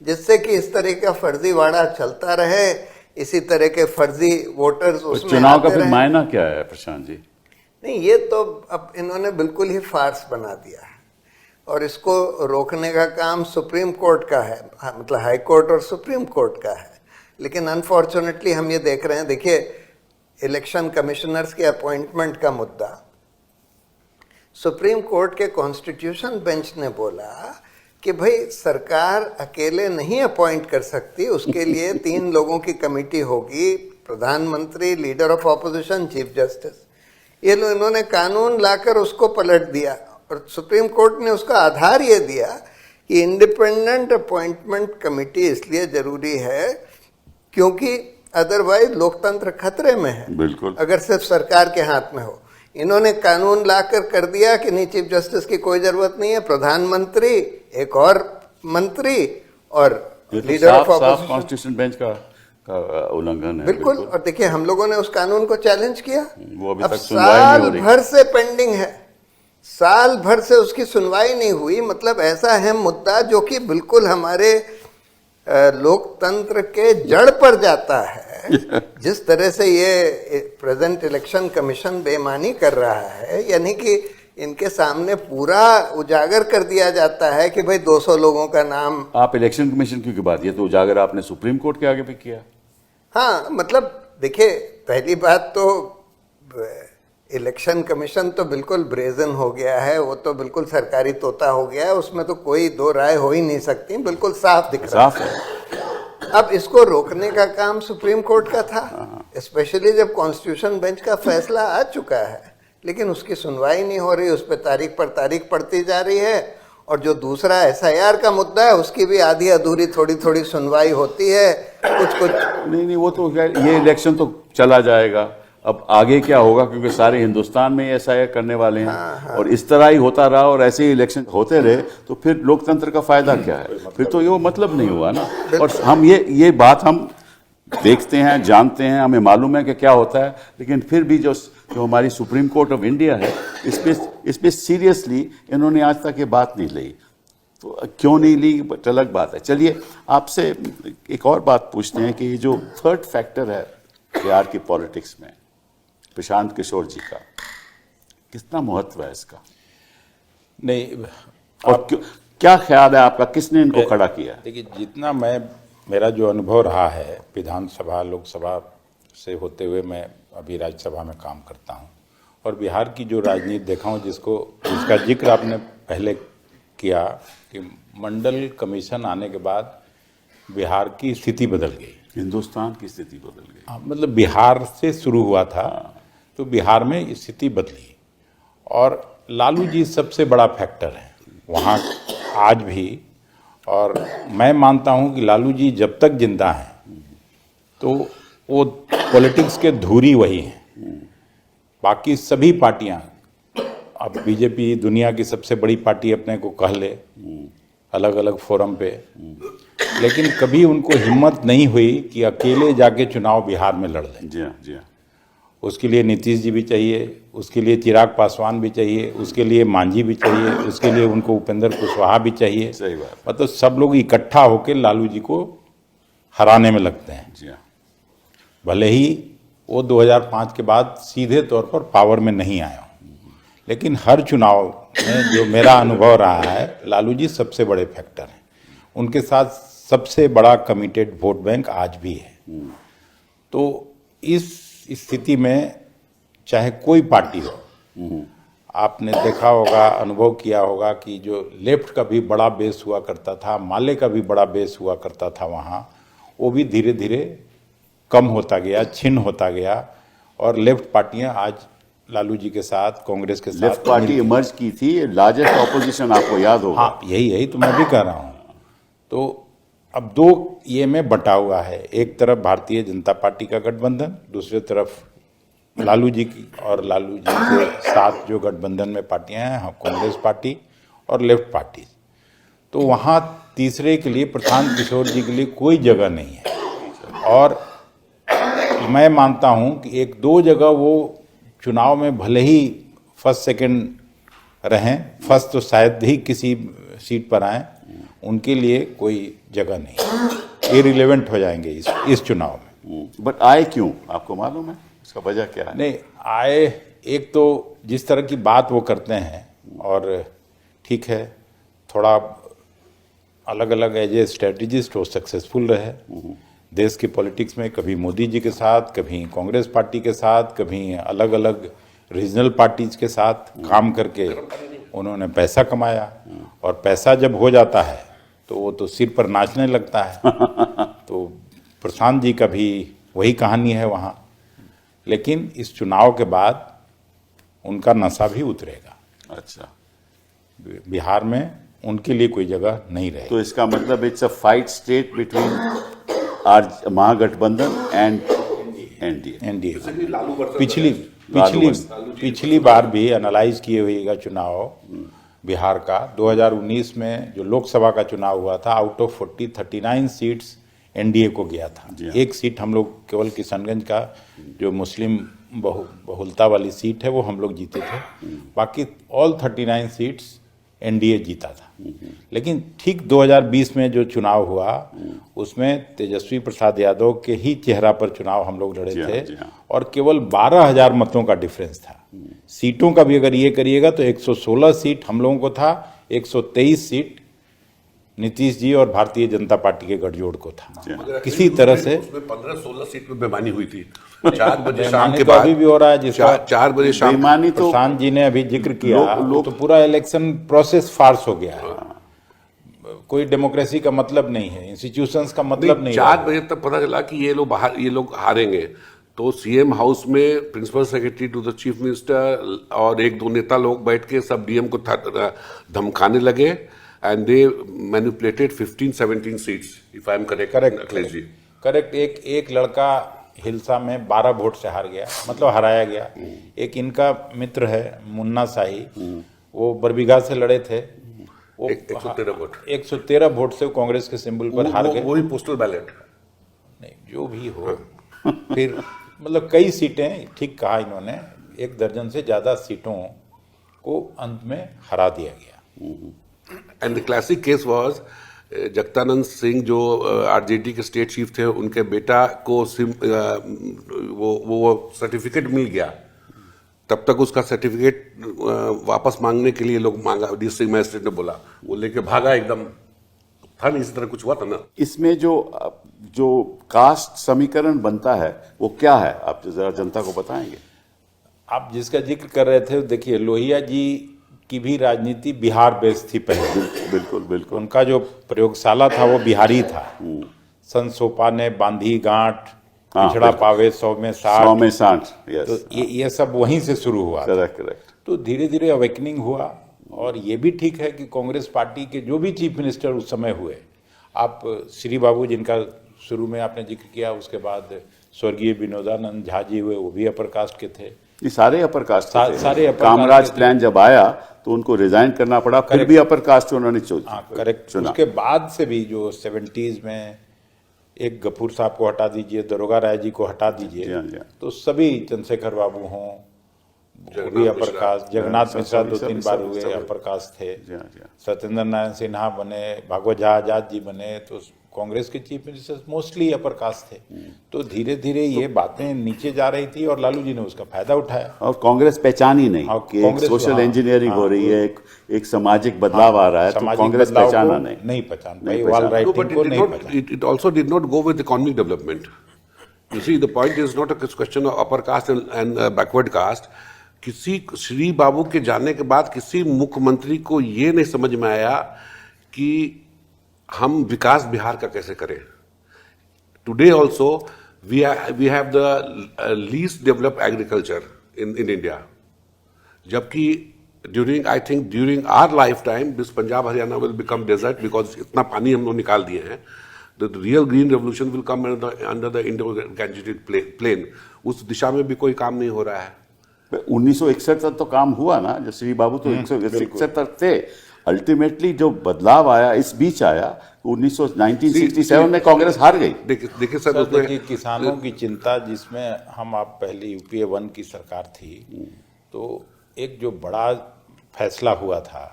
जिससे कि इस तरह का फर्जी वाड़ा चलता रहे, इसी तरह के फर्जी वोटर्स उसमें चुनाव का फिर मायना क्या है प्रशांत जी? नहीं, ये तो अब इन्होंने बिल्कुल ही फार्स बना दिया है, और इसको रोकने का काम सुप्रीम कोर्ट का है, मतलब हाई कोर्ट और सुप्रीम कोर्ट का है। लेकिन अनफॉर्चुनेटली हम ये देख रहे हैं, देखिए इलेक्शन कमिश्नर्स के अपॉइंटमेंट का मुद्दा, सुप्रीम कोर्ट के कॉन्स्टिट्यूशन बेंच ने बोला कि भाई सरकार अकेले नहीं अपॉइंट कर सकती, उसके लिए 3 लोगों की कमेटी होगी, प्रधानमंत्री, leader of opposition, chief justice. ये लोग, इन्होंने कानून लाकर उसको पलट दिया, और सुप्रीम कोर्ट ने उसका आधार ये दिया कि इंडिपेंडेंट अपॉइंटमेंट कमेटी इसलिए जरूरी है क्योंकि अदरवाइज लोकतंत्र खतरे में है, बिल्कुल, अगर सिर्फ सरकार के हाथ में हो। इन्होंने कानून लाकर कर दिया कि नहीं, चीफ जस्टिस की कोई जरूरत नहीं है, प्रधानमंत्री, एक और मंत्री, और leader of opposition. Constitution bench का उल्लंघन है। बिल्कुल। और देखिए हम लोगों ने उस कानून को चैलेंज किया, वो अभी अब तक सुनवाई नहीं हो साल रही। भर से पेंडिंग है, साल भर से उसकी सुनवाई नहीं हुई। मतलब ऐसा है मुद्दा जो कि बिल्कुल हमारे लोकतंत्र के जड़ पर जाता है, है। जिस तरह से ये प्रेजेंट इलेक्शन कमीशन बेईमानी कर रहा है, यानी कि इनके सामने पूरा उजागर कर दिया जाता है कि भाई 200 लोगों का नाम। आप इलेक्शन कमीशन की बात, ये तो उजागर आपने सुप्रीम कोर्ट के आगे भी किया। हाँ, मतलब देखिए, पहली बात तो इलेक्शन कमीशन तो बिल्कुल ब्रेजन हो गया है, वो तो बिल्कुल सरकारी तोता हो गया है, उसमें तो कोई दो राय हो ही नहीं सकती, बिल्कुल साफ दिख रहा साफ है। अब इसको रोकने का काम सुप्रीम कोर्ट का था, स्पेशली जब कॉन्स्टिट्यूशन बेंच का फैसला आ चुका है, लेकिन उसकी सुनवाई नहीं हो रही, उस पर तारीख पड़ती जा रही है। और जो दूसरा SIR का मुद्दा है, उसकी भी आधी अधूरी थोड़ी थोड़ी सुनवाई होती है, कुछ नहीं, वो तो ये इलेक्शन तो चला जाएगा। अब आगे क्या होगा, क्योंकि सारे हिंदुस्तान में SIR करने वाले हैं। और इस तरह ही होता रहा और ऐसे ही इलेक्शन होते रहे तो फिर लोकतंत्र का फायदा क्या है? फिर तो ये मतलब नहीं हुआ ना। और हम ये बात हम देखते हैं, जानते हैं, हमें मालूम है कि क्या होता है, लेकिन फिर भी जो हमारी सुप्रीम कोर्ट ऑफ इंडिया है, इसमें सीरियसली इन्होंने आज तक ये बात नहीं ली। तो क्यों नहीं ली, अलग बात है। चलिए आपसे एक और बात पूछते हैं कि ये जो थर्ड फैक्टर है बिहार की पॉलिटिक्स में, प्रशांत किशोर जी का कितना महत्व है इसका? नहीं, और क्या ख्याल है आपका, किसने इनको खड़ा किया? देखिए, जितना मेरा जो अनुभव रहा है विधानसभा लोकसभा से होते हुए, मैं अभी राज्यसभा में काम करता हूं, और बिहार की जो राजनीति देखा हूं, जिसका जिक्र आपने पहले किया कि मंडल कमीशन आने के बाद बिहार की स्थिति बदल गई, हिंदुस्तान की स्थिति बदल गई। मतलब बिहार से शुरू हुआ था, तो बिहार में स्थिति बदली। और लालू जी सबसे बड़ा फैक्टर है वहाँ आज भी। और मैं मानता हूँ कि लालू जी जब तक जिंदा हैं तो वो पॉलिटिक्स के धुरी वही हैं। बाकी सभी पार्टियां, अब बीजेपी दुनिया की सबसे बड़ी पार्टी अपने को कह ले अलग अलग फोरम पे, लेकिन कभी उनको हिम्मत नहीं हुई कि अकेले जाके चुनाव बिहार में लड़ लें। जी हाँ, जी हाँ। उसके लिए नीतीश जी भी चाहिए, उसके लिए चिराग पासवान भी चाहिए, उसके लिए मांझी भी चाहिए, उसके लिए उनको उपेंद्र कुशवाहा भी चाहिए। सही बात। मतलब सब लोग इकट्ठा होकर लालू जी को हराने में लगते हैं। जी हाँ। भले ही वो 2005 के बाद सीधे तौर पर पावर में नहीं आया, लेकिन हर चुनाव में जो मेरा अनुभव रहा है, लालू जी सबसे बड़े फैक्टर हैं। उनके साथ सबसे बड़ा कमिटेड वोट बैंक आज भी है। तो इस स्थिति में चाहे कोई पार्टी हो, आपने देखा होगा, अनुभव किया होगा कि जो लेफ्ट का भी बड़ा बेस हुआ करता था, माले का भी बड़ा बेस हुआ करता था वहाँ, वो भी धीरे धीरे कम होता गया, छिन्न होता गया। और लेफ्ट पार्टियां आज लालू जी के साथ, कांग्रेस के साथ, लेफ्ट पार्टी इमर्ज की थी, लार्जेस्ट ऑपोजिशन, आपको याद होगा। हाँ, यही तो मैं भी कह रहा हूँ। तो अब दो ये में बटा हुआ है, एक तरफ भारतीय जनता पार्टी का गठबंधन, दूसरी तरफ लालू जी की, और लालू जी के साथ जो गठबंधन में पार्टियां हैं, कांग्रेस पार्टी और लेफ्ट पार्टी। तो वहाँ तीसरे के लिए, प्रशांत किशोर जी के लिए कोई जगह नहीं है। और मैं मानता हूँ कि एक दो जगह वो चुनाव में भले ही फर्स्ट सेकंड रहें, फर्स्ट तो शायद ही किसी सीट पर आए, उनके लिए कोई जगह नहीं, इररिलेवेंट हो जाएंगे इस चुनाव में। बट आए क्यों, आपको मालूम है इसका वजह क्या है? नहीं आए, एक तो जिस तरह की बात वो करते हैं, और ठीक है, थोड़ा अलग अलग एज ए स्ट्रेटजिस्ट वो सक्सेसफुल रहे देश की पॉलिटिक्स में, कभी मोदी जी के साथ, कभी कांग्रेस पार्टी के साथ, कभी अलग अलग रीजनल पार्टीज के साथ काम करके उन्होंने पैसा कमाया। और पैसा जब हो जाता है तो वो तो सिर पर नाचने लगता है। तो प्रशांत जी का भी वही कहानी है वहाँ। लेकिन इस चुनाव के बाद उनका नशा भी उतरेगा। अच्छा, बिहार में उनके लिए कोई जगह नहीं रहेगी। तो इसका मतलब it's a fight state between our Mahagathbandhan and NDA. पिछली बार भी एनालाइज किए हुएगा चुनाव बिहार का, 2019 में जो लोकसभा का चुनाव हुआ था, आउट ऑफ 39 सीट्स एनडीए को गया था। एक सीट हम लोग केवल किशनगंज का जो मुस्लिम बहुलता वाली सीट है वो हम लोग जीते थे। बाकी ऑल 39 सीट्स एनडीए जीता था। लेकिन ठीक 2020 में जो चुनाव हुआ उसमें तेजस्वी प्रसाद यादव के ही चेहरा पर चुनाव हम लोग लड़े थे और केवल 12,000 मतों का डिफरेंस था। सीटों का भी अगर ये करिएगा तो 116 सीट हम लोगों को था, 123 सीट नीतीश जी और भारतीय जनता पार्टी के गठजोड़ को था। किसी तरह से उसमें 15-16 सीट में बेईमानी हुई थी। 4 बजे शाम के तो बाद अभी भी हो रहा है, जिसका 4 बजे शाम बेईमानी तो प्रशांत जी ने अभी जिक्र किया, तो पूरा इलेक्शन प्रोसेस फार्स हो गया है। कोई डेमोक्रेसी का मतलब नहीं है, इंस्टीट्यूशंस का मतलब नहीं। 4 बजे तक पता चला कि ये लोग हारेंगे, तो सीएम हाउस में principal secretary to the chief minister और 1-2 नेता लोग बैठ के सब डीएम को धमकाने लगे and they manipulated 15-17 seats, if I am correct. Akhilesh ji correct. एक लड़का हिलसा में 12 वोट से हार गया, मतलब हराया गया। एक इनका मित्र है मुन्ना शाही, वो बरबीघा से लड़े थे, वो 113 वोट 113 वोट से कांग्रेस के सिंबल पर हार गए। वही पोस्टल बैलेट नहीं, जो भी हो फिर मतलब कई सीटें, ठीक कहा इन्होंने, 1 दर्जन से ज्यादा सीटों को अंत में हरा दिया गया। And the classic case was Jagdanand Singh जो आरजेडी के स्टेट चीफ थे, उनके बेटा को वो सर्टिफिकेट मिल गया, तब तक उसका सर्टिफिकेट वापस मांगने के लिए लोग मांगा, डिस्ट्रिक्ट मजिस्ट्रेट ने बोला, वो लेके भागा एकदम। था नहीं, इसी तरह कुछ हुआ था ना। इसमें जो कास्ट समीकरण बनता है वो क्या है, आप जरा जनता को बताएंगे। आप जिसका जिक्र कर रहे थे, देखिए लोहिया जी की भी राजनीति बिहार बेस्ड थी पहले। बिल्कुल बिल्कुल। उनका जो प्रयोगशाला था वो बिहारी था। संत सोपा ने बांधी गांठ, पिछड़ा पावे 100 में 60, तो ये सब वहीं से शुरू हुआ। करेक्ट। तो धीरे धीरे अवेकनिंग हुआ। और ये भी ठीक है कि कांग्रेस पार्टी के जो भी चीफ मिनिस्टर उस समय हुए, आप श्री बाबू जिनका शुरू में आपने जिक्र किया, उसके बाद स्वर्गीय विनोदानंद झा जी हुए, वो भी अपर कास्ट के थे। ये सारे अपर कास्ट सारे अपर कामराज प्लान जब आया तो उनको रिजाइन करना पड़ा, फिर भी अपर कास्ट उन्होंने करेक्ट। उसके बाद से भी जो 70s में एक गफूर साहब को हटा दीजिए, दरोगा राय जी को हटा दीजिए, तो सभी चंद्रशेखर बाबू हों, वो भी अपर कास्ट, जगन्नाथ मिश्रा 2-3 बार हुए, अपर कास्ट थे, सत्येंद्र नारायण सिन्हा बने, भागवत झा आजाद जी बने, तो कांग्रेस के chief minister mostly upper caste थे। तो धीरे धीरे ये बातें नीचे जा रही थी और लालू जी ने उसका फायदा उठाया। और कांग्रेस पहचान ही नहीं कि एक सोशल इंजीनियरिंग हो रही है, एक सामाजिक बदलाव आ रहा है, तो कांग्रेस पहचाना नहीं पहचान पाई, वॉल राइटिंग को नहीं पहचान। It also did not go with economic development. You see, the point is not a question of upper caste and backward caste. किसी श्री बाबू के जाने के बाद किसी मुख्यमंत्री को ये नहीं समझ में आया कि हम विकास बिहार का कैसे करें। Today also we have the least developed agriculture in India, जबकि during our life time this Punjab Haryana will become desert because इतना पानी हम लोग निकाल दिए हैं। The real green revolution will come under the Indo Gangetic plain. उस दिशा में भी कोई काम नहीं हो रहा है। 1961 तक तो काम हुआ ना, जो श्री बाबू तो 1961 तक थे। अल्टीमेटली जो बदलाव आया इस बीच आया, 1967 में कांग्रेस हार गई। देखिए सर, देखिए किसानों की चिंता, जिसमें हम आप पहले UPA 1 की सरकार थी, तो एक जो बड़ा फैसला हुआ था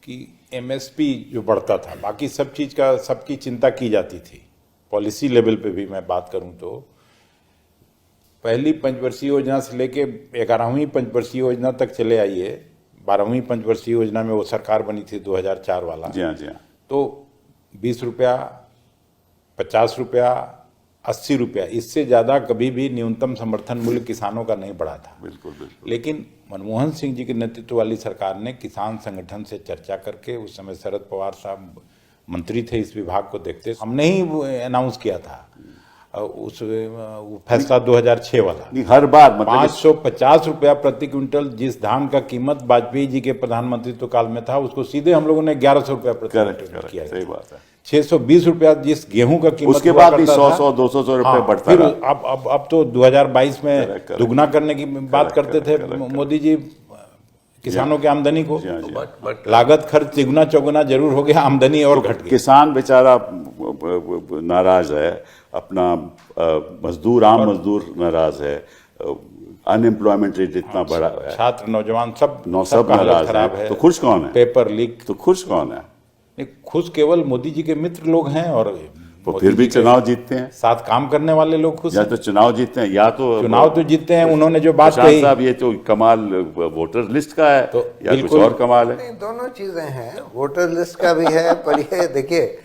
कि MSP जो बढ़ता था, बाकी सब चीज का सबकी चिंता की जाती थी। पॉलिसी लेवल पे भी मैं बात करूं तो पहली पंचवर्षीय योजना से लेके 11वीं पंचवर्षीय योजना तक चले आइए, 12वीं पंचवर्षीय योजना में वो सरकार बनी थी 2004 वाला। जी हाँ। तो 20 रुपया, 50 रुपया, 80 रुपया, इससे ज्यादा कभी भी न्यूनतम समर्थन मूल्य किसानों का नहीं बढ़ा था। बिल्कुल। लेकिन मनमोहन सिंह जी के नेतृत्व वाली सरकार ने किसान संगठन से चर्चा करके, उस समय शरद पवार साहब मंत्री थे इस विभाग को देखते, हमने ही अनाउंस किया था उस फैसला 2006 वाला। हर बार 550 रुपया प्रति क्विंटल जिस धान का कीमत वाजपेयी जी के प्रधानमंत्रित्व काल में था, उसको सीधे हम लोगों ने 1100 रुपया प्रति क्विंटल किया। सही बात है। 620 रुपया जिस गेहूं का कीमत, उसके बाद भी 100-200 रुपए बढ़ता फिर रहा। अब तो 2022 में दुगना करने की बात करते थे मोदी जी किसानों की आमदनी को। लागत खर्च तिगुना चौगुना जरूर हो गया, आमदनी और घट गई। किसान बेचारा नाराज है, अपना मजदूर, आम मजदूर नाराज है, अनएम्प्लॉयमेंट रेट इतना बड़ा है, छात्र नौजवान सब सब का हालत नाराज खराब है, है। तो खुश कौन है? Paper leak. तो खुश कौन है? नहीं, खुश केवल मोदी जी के मित्र लोग हैं, और तो मोदी फिर भी जी के चुनाव जीतते हैं। साथ काम करने वाले लोग खुश या हैं। तो चुनाव जीतते हैं, या तो चुनाव तो जीतते हैं। उन्होंने जो बात प्रशांत कही, साहब, ये तो कमाल वोटर लिस्ट का है, तो या कुछ बिल्कुल। और कमाल है? नहीं, दोनों चीजें हैं, वोटर लिस्ट का भी है, पर ये देखिए,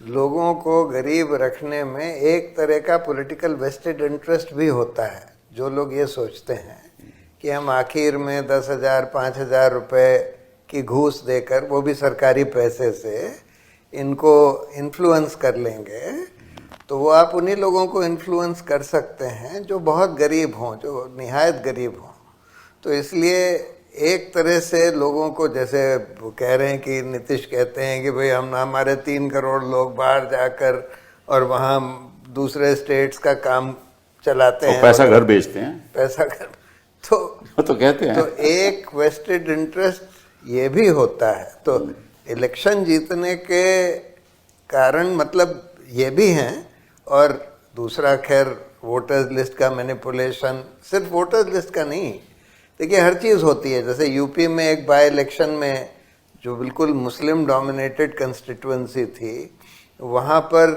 लोगों को गरीब रखने में एक तरह का पॉलिटिकल वेस्टेड इंटरेस्ट भी होता है। जो लोग ये सोचते हैं कि हम आखिर में 10,000 5,000 रुपए की घूस देकर, वो भी सरकारी पैसे से, इनको इन्फ्लुएंस कर लेंगे, तो वो आप उन्हीं लोगों को इन्फ्लुएंस कर सकते हैं जो बहुत गरीब हों, जो निहायत गरीब हों। तो इसलिए एक तरह से लोगों को, जैसे वो कह रहे हैं कि नीतीश कहते हैं कि भाई हम हमारे 3 करोड़ लोग बाहर जाकर और वहाँ दूसरे स्टेट्स का काम चलाते हैं, पैसा घर बेचते हैं, पैसा घर, तो कहते हैं। तो एक वेस्टेड इंटरेस्ट ये भी होता है। तो इलेक्शन जीतने के कारण मतलब ये भी हैं, और दूसरा खैर वोटर्स लिस्ट का मैनिपुलेशन, सिर्फ वोटर्स लिस्ट का नहीं, देखिए हर चीज़ होती है। जैसे यूपी में एक बाय इलेक्शन में जो बिल्कुल मुस्लिम डोमिनेटेड कंस्टिट्यूएंसी थी, वहाँ पर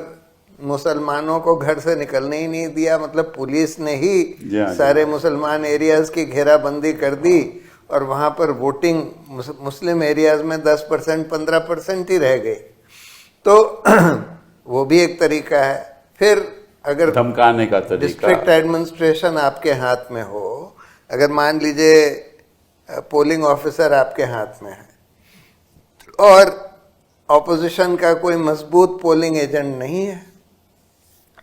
मुसलमानों को घर से निकलने ही नहीं दिया, मतलब पुलिस ने ही सारे मुसलमान एरियाज़ की घेराबंदी कर दी, और वहाँ पर वोटिंग मुस्लिम एरियाज़ में 10% 15% ही रह गई। तो वो भी एक तरीका है। फिर अगर धमकाने का तरीका, डिस्ट्रिक्ट एडमिनिस्ट्रेशन आपके हाथ में हो, अगर मान लीजिए पोलिंग ऑफिसर आपके हाथ में है और ऑपोजिशन का कोई मजबूत पोलिंग एजेंट नहीं है,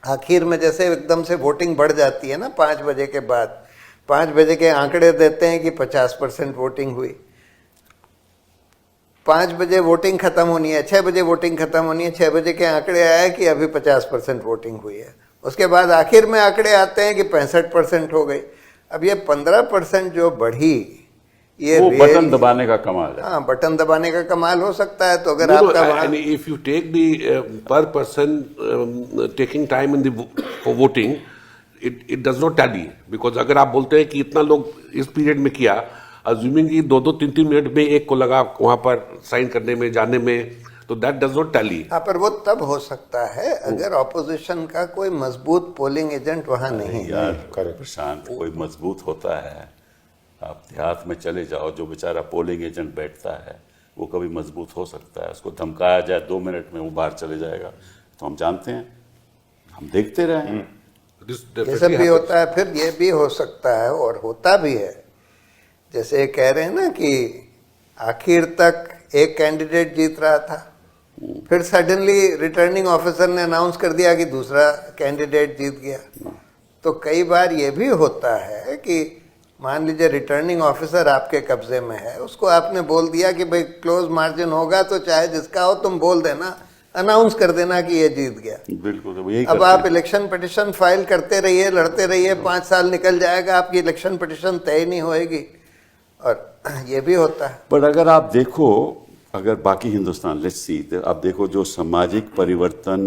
आखिर में जैसे एकदम से वोटिंग बढ़ जाती है ना 5 बजे के बाद, 5 बजे के आंकड़े देते हैं कि 50% वोटिंग हुई, 5 बजे वोटिंग खत्म होनी है, 6 बजे वोटिंग खत्म होनी है, 6 बजे के आंकड़े आया कि अभी 50% वोटिंग हुई है, उसके बाद आखिर में आंकड़े आते हैं कि 65% हो गई। अब ये 15% जो बढ़ी, ये वो बटन दबाने का कमाल है। हाँ, बटन दबाने का कमाल हो सकता है। तो अगर आपका if you take the per person taking time in the for voting, it does not tally, because अगर आप बोलते हैं कि इतना लोग इस पीरियड में किया, अज्यूमिंग कि 2-2 3-3 मिनट में एक को लगा वहां पर साइन करने में, जाने में, तो दैट डज नॉट टैली। हाँ, पर वो तब हो सकता है अगर ऑपोजिशन का कोई मजबूत पोलिंग एजेंट वहां नहीं है। यार प्रशांत, कोई मजबूत होता है, आप देहात में चले जाओ, जो बेचारा पोलिंग एजेंट बैठता है वो कभी मजबूत हो सकता है? उसको धमकाया जाए 2 मिनट में वो बाहर चले जाएगा, तो हम जानते हैं, हम देखते रहे हैं। ये सब भी होता है। फिर ये भी हो सकता है, और होता भी है, जैसे कह रहे हैं ना कि आखिर तक एक कैंडिडेट जीत रहा था, फिर सडनली रिटर्निंग ऑफिसर ने अनाउंस कर दिया कि दूसरा कैंडिडेट जीत गया। तो कई बार ये भी होता है कि मान लीजिए रिटर्निंग ऑफिसर आपके कब्जे में है, उसको आपने बोल दिया कि भाई क्लोज मार्जिन होगा, तो चाहे जिसका हो तुम बोल देना, अनाउंस कर देना कि ये जीत गया। बिल्कुल, तो यही अब आप इलेक्शन पिटिशन फाइल करते रहिए, लड़ते रहिए, 5 साल निकल जाएगा, आपकी इलेक्शन पिटिशन तय नहीं होएगी, और ये भी होता है। पर अगर आप देखो, अगर बाकी हिंदुस्तान, लेट्स सी, आप देखो जो सामाजिक परिवर्तन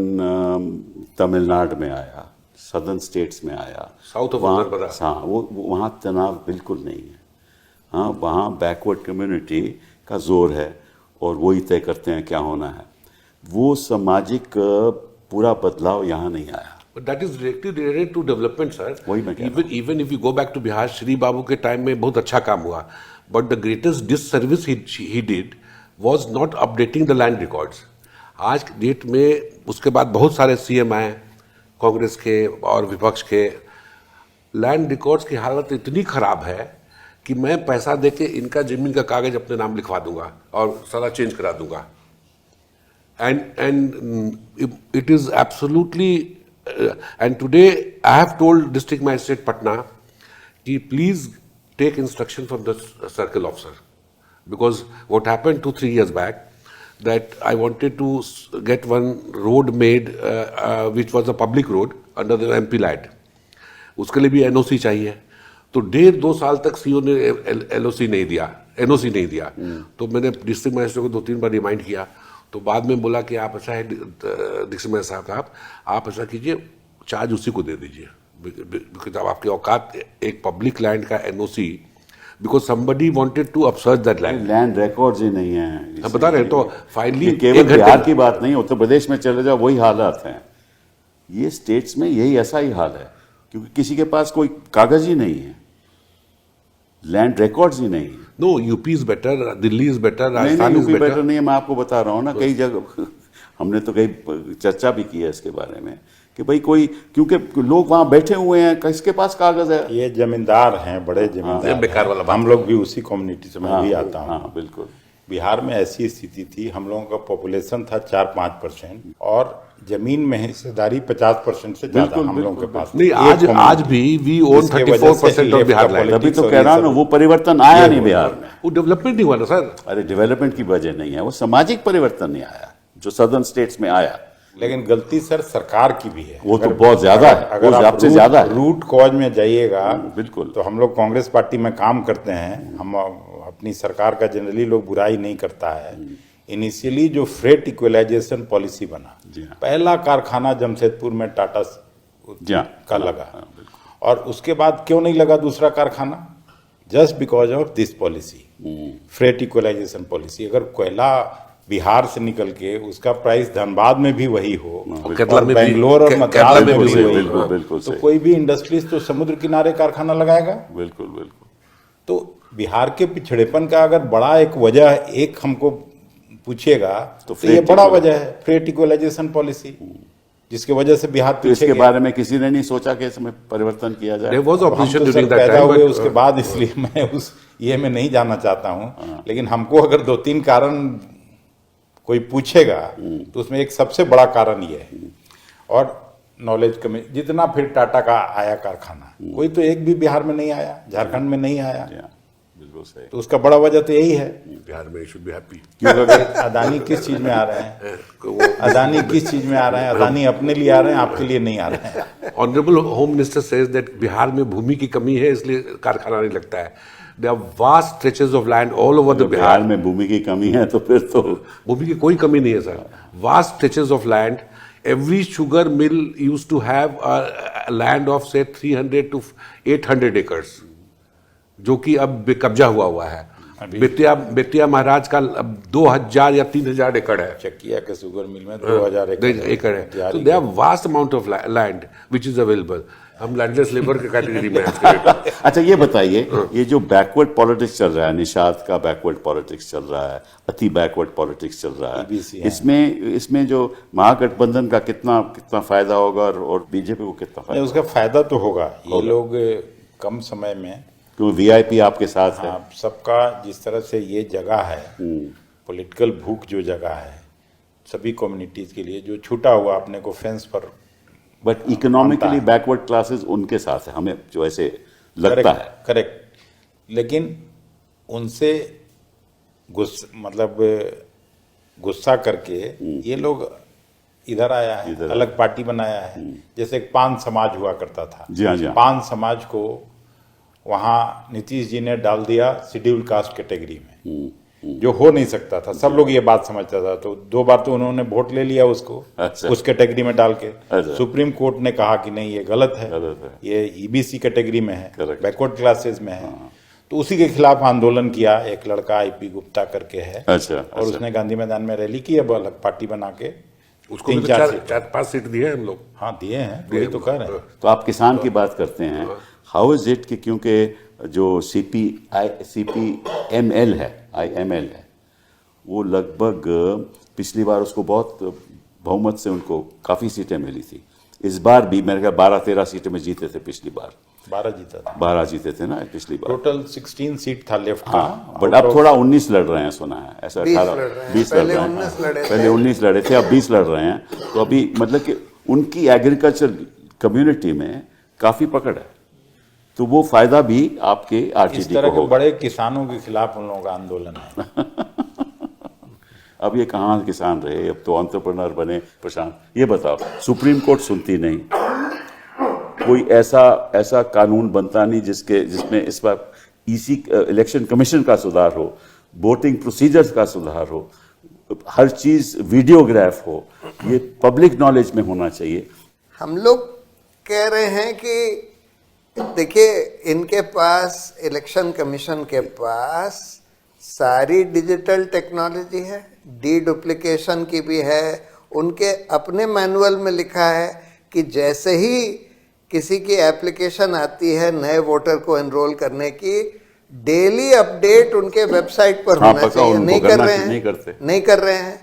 तमिलनाडु में आया, सदर्न स्टेट्स में आया, साउथ ऑफ वहाँ, उत्तर प्रदेश, हाँ, वो वहाँ तनाव बिल्कुल नहीं है। हाँ, वहाँ बैकवर्ड कम्युनिटी का जोर है और वही तय करते हैं क्या होना है। वो सामाजिक पूरा बदलाव यहाँ नहीं आया। But that is directly related to development, sir. वही मैं कह रहा हूँ। Even if you go back to Bihar, Shri बाबू के टाइम में बहुत अच्छा काम हुआ, but the greatest disservice he did was not updating the land records. आज के डेट में उसके बाद बहुत सारे सीएम आए, कांग्रेस के और विपक्ष के, लैंड रिकॉर्ड्स की हालत इतनी खराब है कि मैं पैसा देके इनका जमीन का कागज अपने नाम लिखवा दूंगा और सारा चेंज करा दूंगा। And it is absolutely and today I have told District Magistrate Patna कि please take instruction from the circle officer, because what happened 2-3 years back, that I wanted to get one road made which was a public road under the MP land, उसके लिए भी NOC चाहिए, तो 1.5-2 साल तक CO ने NOC नहीं दिया। तो मैंने डिस्ट्रिक्ट मजिस्ट्रेट को 2-3 बार रिमाइंड किया, तो बाद में बोला कि आप ऐसा है डिस्ट्रिक्ट मजिस्ट्रेट साहब, आप ऐसा कीजिए, चार्ज उसी को दे दीजिए, बिकॉज अब आपकी औकात एक पब्लिक लैंड का NOC, because somebody wanted to upsurge that land. Land records ही नहीं है। हम बता रहे हैं, तो फाइनली ये केवल बिहार की बात नहीं, उत्तर प्रदेश में चले जाओ वही हालात हैं। ये स्टेट्स में यही ऐसा ही हाल है, क्योंकि किसी के पास कोई कागज ही नहीं है, लैंड रिकॉर्ड्स ही नहीं है। No, UP is better, Delhi is better, नहीं, Rajasthan is UP better. Better नहीं है, मैं आपको बता रहा हूँ ना, कई जगह हमने तो कई चर्चा भी की है इसके बारे में कि भाई कोई, क्योंकि लोग वहां बैठे हुए हैं, किसके पास कागज है? ये जमींदार हैं, बड़े जमींदार बेकार वाला बात। हम लोग भी उसी कम्युनिटी से मैं भी आता हूँ। हाँ बिल्कुल। बिहार में ऐसी स्थिति थी, हम लोगों का पॉपुलेशन था 4-5% और जमीन में हिस्सेदारी 50% से ज्यादा बिल्कुल, हम लोगों के बिल्कुल, पास। नहीं, आज भी we own 34% of Bihar land. अभी तो कह रहा हूं ना, वो परिवर्तन आया नहीं बिहार में। वो डेवलपमेंट नहीं हुआ ना सर। अरे डेवलपमेंट की वजह नहीं है, वो सामाजिक परिवर्तन नहीं आया जो सदर्न स्टेट्स में आया। लेकिन गलती सर सरकार की भी है। वो तो बहुत ज्यादा है, अगर वो आप आपसे ज्यादा है। रूट कॉज में जाइएगा, बिल्कुल। तो हम लोग कांग्रेस पार्टी में काम करते हैं, हम अपनी सरकार का जनरली लोग बुराई नहीं करता है। इनिशियली जो फ्रेट इक्वलाइजेशन पॉलिसी बना, जी हाँ। पहला कारखाना जमशेदपुर में टाटा जी हाँ। का लगा, और उसके बाद क्यों नहीं लगा दूसरा कारखाना? Just because of this policy, freight equalisation policy. अगर कोयला बिहार से निकल के उसका प्राइस धनबाद में भी वही हो, केरला में भी, बेंगलोर और केरला मद्रास में में भी भी वही वही बिल्कुल, हो, बिल्कुल तो सही। कोई भी इंडस्ट्रीज तो समुद्र किनारे कारखाना लगाएगा। बिल्कुल बिल्कुल। तो बिहार के पिछड़ेपन का अगर बड़ा एक वजह एक हमको पूछेगा तो ये फ्रेट बड़ा वजह है फ्रेट इक्वलाइजेशन पॉलिसी, जिसकी वजह से बिहार तो पीछे इसके गया। बारे में किसी ने नहीं सोचा कि इसमें परिवर्तन किया जाए? There was अब हम opposition तो during सर that पैदा time, हुए but, उसके बाद, इसलिए मैं उस ये में नहीं जाना चाहता हूँ। लेकिन हमको अगर 2-3 कारण कोई पूछेगा तो उसमें एक सबसे बड़ा कारण ये है, और नॉलेज कमी। जितना फिर टाटा का आया कारखाना, कोई तो एक भी बिहार में नहीं आया, झारखंड में नहीं आया, जी हाँ, बिल्कुल सही। तो उसका बड़ा वजह तो यही है। बिहार में शुड बी हैप्पी। क्योंकि अदानी किस चीज में आ रहे हैं, अदानी किस चीज में आ रहे हैं? अदानी अपने लिए आ रहे हैं, आपके लिए नहीं आ रहे हैं। Honourable home minister says that Bihar में भूमि की कमी है, इसलिए कारखाना नहीं लगता है। There are vast stretches of land all over the Bihar Bihar. में भूमि की कमी है तो फिर तो भूमि की कोई कमी नहीं है sir. Vast stretches of land. Every sugar mill used to have a land of से 300 to 800 एकर्स, जो कि अब कब्जा हुआ है। बेतिया महाराज का अब 2000 या 3000 एकड़ है। चकिया के शुगर मिल में 2000 एकड़ है। तो they are vast amount of land which is available. हम लैंडलेस लेबर के कैटेगरी में हैं। अच्छा ये बताइए, ये जो बैकवर्ड पॉलिटिक्स चल रहा है, निषाद का बैकवर्ड पॉलिटिक्स चल रहा है, अति बैकवर्ड पॉलिटिक्स चल रहा है, इसमें जो महागठबंधन का कितना फायदा होगा और बीजेपी को कितना फायदा? उसका फायदा तो होगा। ये लोग कम समय में, क्योंकि वीआईपी आपके साथ है। हाँ, सबका जिस तरह से ये जगह है, पॉलिटिकल भूख जो जगह है सभी कम्युनिटीज के लिए, जो छूटा हुआ अपने को फेंस पर, बट इकोनॉमिकली बैकवर्ड क्लासेस उनके साथ है, हमें जो ऐसे लगता है। करेक्ट। लेकिन उनसे गुस्सा करके ये लोग इधर आया है, अलग पार्टी बनाया है। जैसे एक पान समाज हुआ करता था, जी हाँ, जी हाँ। पान समाज को वहां नीतीश जी ने डाल दिया शेड्यूल कास्ट कैटेगरी में, जो हो नहीं सकता था। सब लोग ये बात समझता था, तो 2 बार तो उन्होंने वोट ले लिया उसको, अच्छा। उस कैटेगरी में डाल के। अच्छा। सुप्रीम कोर्ट ने कहा कि नहीं ये गलत है, ये ईबीसी कैटेगरी में है, Correct। बैकवर्ड क्लासेस में है। तो उसी के खिलाफ आंदोलन किया एक लड़का आईपी गुप्ता करके है, अच्छा, और अच्छा। उसने गांधी मैदान में रैली की, अब अलग पार्टी बना के उसको 4-5 सीट दिए हैं हम लोग। हाँ दिए हैं, वही तो कह रहे हैं। तो आप किसान की बात करते हैं, हाउ इज इट कि क्योंकि जो CPML है, IML है, वो लगभग पिछली बार उसको बहुत बहुमत से उनको काफ़ी सीटें मिली थी। इस बार भी मेरे ख्याल 12-13 सीटें में जीते थे पिछली बार। 12 जीता था, 12 जीते थे ना पिछली बार। टोटल 16 सीट था लेफ्ट का। हाँ, बट अब थोड़ा 19 लड़ रहे हैं, सुना है ऐसा। 20 18 लड़ रहे हैं। 20 लड़ पहले रहे 19 लड़े हैं, थे। पहले 19 लड़े थे, अब 20 लड़ रहे हैं। तो अभी मतलब कि उनकी एग्रीकल्चर कम्युनिटी में काफ़ी पकड़ है, तो वो फायदा भी आपके इस आरजेडी तरह को के होगा। बड़े किसानों के खिलाफ उन लोगों का आंदोलन है। अब ये कहाँ किसान रहे, अब तो एंटरप्रेन्योर बने। प्रशांत ये बताओ, सुप्रीम कोर्ट सुनती नहीं, कोई ऐसा कानून बनता नहीं जिसमें इस बार इलेक्शन कमीशन का सुधार हो, वोटिंग प्रोसीजर्स का सुधार हो, हर चीज वीडियोग्राफ हो, ये पब्लिक नॉलेज में होना चाहिए। हम लोग कह रहे हैं कि देखिए, इनके पास, इलेक्शन कमीशन के पास सारी डिजिटल टेक्नोलॉजी है, डुप्लीकेशन की भी है। उनके अपने मैनुअल में लिखा है कि जैसे ही किसी की एप्लीकेशन आती है नए वोटर को एनरोल करने की, डेली अपडेट उनके वेबसाइट पर होना चाहिए। नहीं कर रहे हैं, नहीं कर रहे हैं।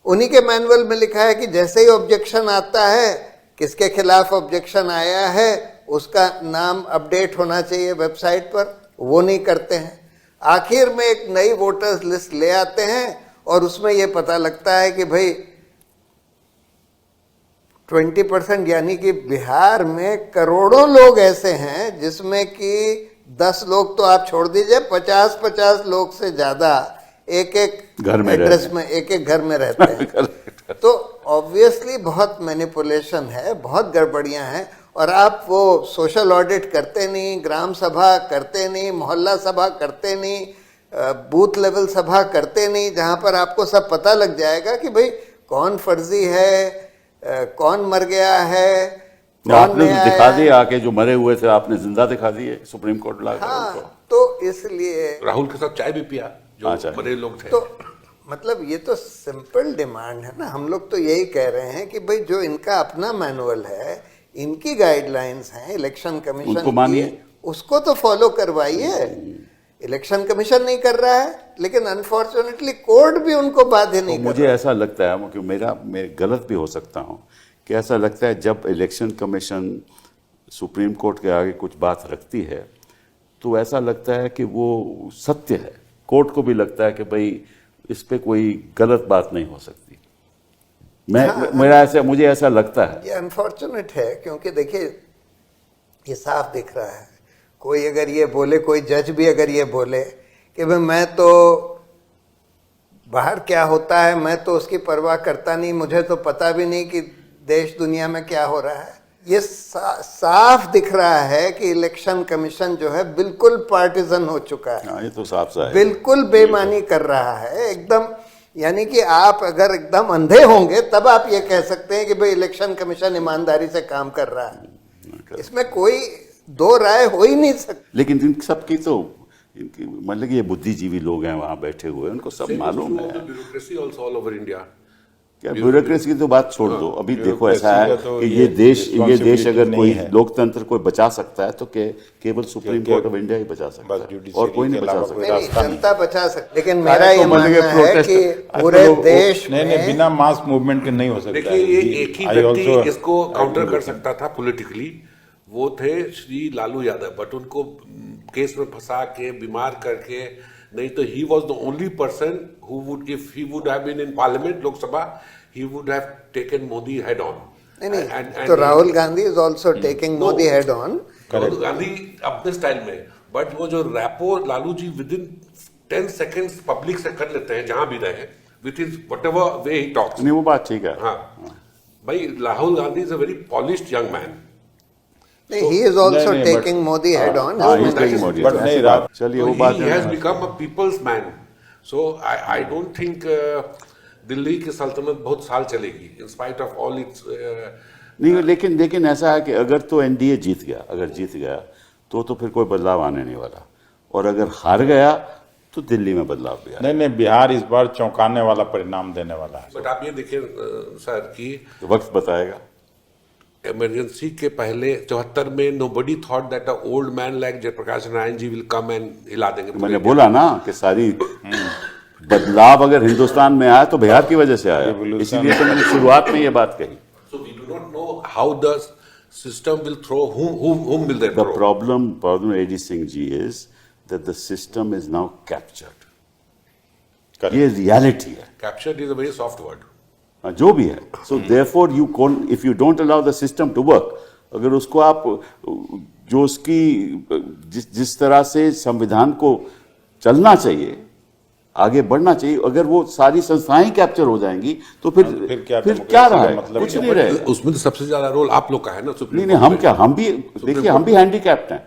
उन्हीं के मैनुअल में लिखा है कि जैसे ही ऑब्जेक्शन आता है, किसके खिलाफ ऑब्जेक्शन आया है, उसका नाम अपडेट होना चाहिए वेबसाइट पर, वो नहीं करते हैं। आखिर में एक नई वोटर्स लिस्ट ले आते हैं और उसमें ये पता लगता है कि भाई 20%, यानी कि बिहार में करोड़ों लोग ऐसे हैं जिसमें कि 10 लोग तो आप छोड़ दीजिए, 50-50 लोग से ज्यादा एक घर में एड्रेस में, एक घर में रहते हैं। तो ऑब्वियसली बहुत मैनिपुलेशन है, बहुत गड़बड़ियां हैं। और आप वो सोशल ऑडिट करते नहीं, ग्राम सभा करते नहीं, मोहल्ला सभा करते नहीं, बूथ लेवल सभा करते नहीं, जहां पर आपको सब पता लग जाएगा कि भाई कौन फर्जी है, कौन मर गया है, आपने तो दिखा दिया आके, जो मरे हुए थे आपने जिंदा दिखा दिए सुप्रीम कोर्ट लाकर। हाँ, तो इसलिए राहुल के साथ चाय भी पिया जो मरे लोग थे। तो मतलब ये तो सिंपल डिमांड है ना। हम लोग तो यही कह रहे हैं कि भाई जो इनका अपना मैनुअल है, इनकी गाइडलाइंस हैं इलेक्शन कमीशन की, उसको तो फॉलो करवाइए। इलेक्शन कमीशन नहीं कर रहा है, लेकिन अनफॉर्चुनेटली कोर्ट भी उनको बाध्य नहीं कर रहा। मुझे ऐसा लगता है, क्योंकि मैं गलत भी हो सकता हूँ, कि ऐसा लगता है जब इलेक्शन कमीशन सुप्रीम कोर्ट के आगे कुछ बात रखती है तो ऐसा लगता है कि वो सत्य है। कोर्ट को भी लगता है कि भाई इस पे कोई गलत बात नहीं हो सकती। मुझे ऐसा लगता है। ये अनफॉर्चुनेट है, क्योंकि देखिए ये साफ दिख रहा है। कोई अगर ये बोले, कोई जज भी अगर ये बोले कि भाई मैं तो बाहर क्या होता है मैं तो उसकी परवाह करता नहीं, मुझे तो पता भी नहीं कि देश दुनिया में क्या हो रहा है। ये साफ दिख रहा है कि इलेक्शन कमीशन जो है बिल्कुल पार्टिजन हो चुका है। हाँ, ये तो साफ है, बिल्कुल बेईमानी कर रहा है एकदम। यानी कि आप अगर एकदम अंधे होंगे तब आप ये कह सकते हैं कि भाई इलेक्शन कमीशन ईमानदारी से काम कर रहा है, इसमें कोई दो राय हो ही नहीं सकती। लेकिन इन सबकी तो मतलब ये बुद्धिजीवी लोग हैं वहां बैठे हुए, उनको सब मालूम है। Bureaucracy also all over India. क्या ब्यूरोक्रेसी की तो बात छोड़ दो। अभी देखो ऐसा है कि ये देश अगर कोई लोकतंत्र कोई बचा सकता है तो केवल सुप्रीम कोर्ट ऑफ इंडिया ही बचा सकता है, और कोई नहीं बचा सकता। जनता बचा सकती, लेकिन मेरा ये मानना है कि पूरे देश में बिना मास मूवमेंट के नहीं हो सकता। देखिए, ये एक ही व्यक्ति इसको काउंटर कर सकता था पॉलिटिकली, वो थे श्री लालू यादव, बट उनको केस में फंसा के बीमार करके, नहीं तो ही was the only person who would, if he would have been in parliament, Lok Sabha, he would have taken Modi head on. तो Rahul Gandhi is also taking Modi head on. Rahul Gandhi अपने स्टाइल में, बट वो जो rapport Lalu ji within 10 seconds public से कर लेते हैं जहां भी रहे, with is what ever way he talks. नहीं, वो बात ठीक है। हाँ भाई, Rahul Gandhi is a very polished young man. He is also taking Modi head on. चलिए वो बात He has become a people's man. So I don't think Delhi की सल्तनत बहुत साल चलेगी, in spite of all its नहीं। लेकिन ऐसा है कि अगर तो एनडीए जीत गया, अगर जीत गया तो फिर कोई बदलाव आने नहीं वाला, और अगर हार गया तो दिल्ली में बदलाव भी आएगा। नहीं, बिहार इस बार चौंकाने वाला परिणाम देने वाला है। बट आप ये देखिए सर कि वक्त बताएगा। इमरजेंसी के पहले 74 में nobody thought that a old man like Jayaprakash Narayan ji will come and हिला देंगे। मैंने बोला ना कि सारी बदलाव अगर हिंदुस्तान में आया तो बिहार की वजह से आया, इसीलिए तो मैंने शुरुआत में ये बात कही। So we do not know how the system will throw, whom will they throw. The problem AD Singh ji is that the system is now captured. ये रियलिटी है। Captured is a very soft word. जो भी है। So therefore if you don't allow the system to work, अगर उसको आप जो उसकी जिस तरह से संविधान को चलना चाहिए, आगे बढ़ना चाहिए, अगर वो सारी संस्थाएं कैप्चर हो जाएंगी तो फिर क्या रहा है, मतलब कुछ नहीं रहेगा। उसमें तो सबसे ज्यादा रोल आप लोग का है ना सुप्रीम। नहीं, हम भी देखिए, हम भी हैंडीकैप्ड हैं,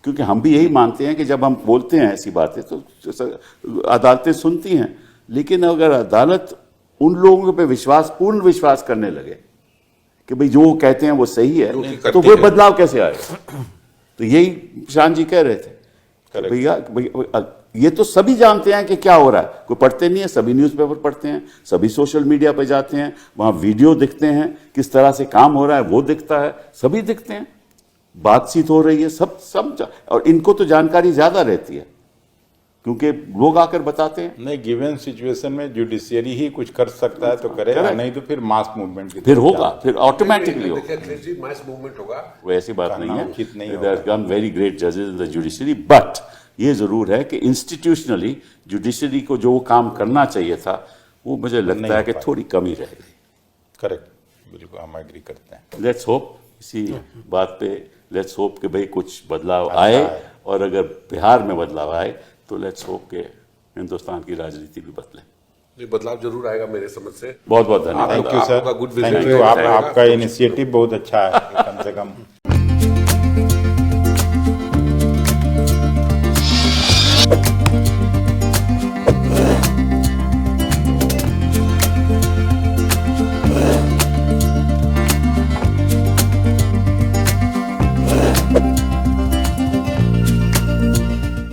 क्योंकि हम भी यही मानते हैं कि जब हम बोलते हैं ऐसी बातें तो अदालतें सुनती हैं, लेकिन अगर अदालत उन लोगों पे पूर्ण विश्वास करने लगे कि भाई जो वो कहते हैं वो सही है, करते तो वो हैं। बदलाव कैसे आएगा? तो यही शान जी कह रहे थे कि भैया ये तो सभी जानते हैं कि क्या हो रहा है, कोई पढ़ते नहीं है, सभी न्यूज़पेपर पढ़ते हैं, सभी सोशल मीडिया पे जाते हैं, वहां वीडियो दिखते हैं, किस तरह से काम हो रहा है वो दिखता है, सभी दिखते हैं, बातचीत हो रही है, और इनको तो जानकारी ज्यादा रहती है क्योंकि लोग आकर बताते हैं। नहीं, गिवन सिचुएशन में जुडिशियरी ही कुछ कर सकता है तो करे, नहीं तो फिर मास मूवमेंट की फिर तरफ होगा, जाए। फिर ऑटोमेटिकली होगा। देखिए अखिलेश जी, मास मूवमेंट होगा। वो ऐसी बात नहीं है, उचित नहीं देयर होगा। आर वेरी ग्रेट जजेस इन द जुडिशरी, बट ये जरूर है कि इंस्टीट्यूशनली जुडिशरी को जो काम करना चाहिए था वो मुझे लगता है कि थोड़ी कमी रह गई। करेक्ट, बिल्कुल हम एग्री करते हैं। लेट्स होप, इसी बात पे लेट्स होप कि भाई कुछ बदलाव आए, और अगर बिहार में बदलाव आए तो लेट्स होप के हिंदुस्तान की राजनीति भी बदले। ये बदलाव जरूर आएगा मेरे समझ से। बहुत बहुत धन्यवाद। थैंक यू सर, आपका good vision थैंक यू, रहेगा। आपका इनिशिएटिव बहुत अच्छा है, कम से कम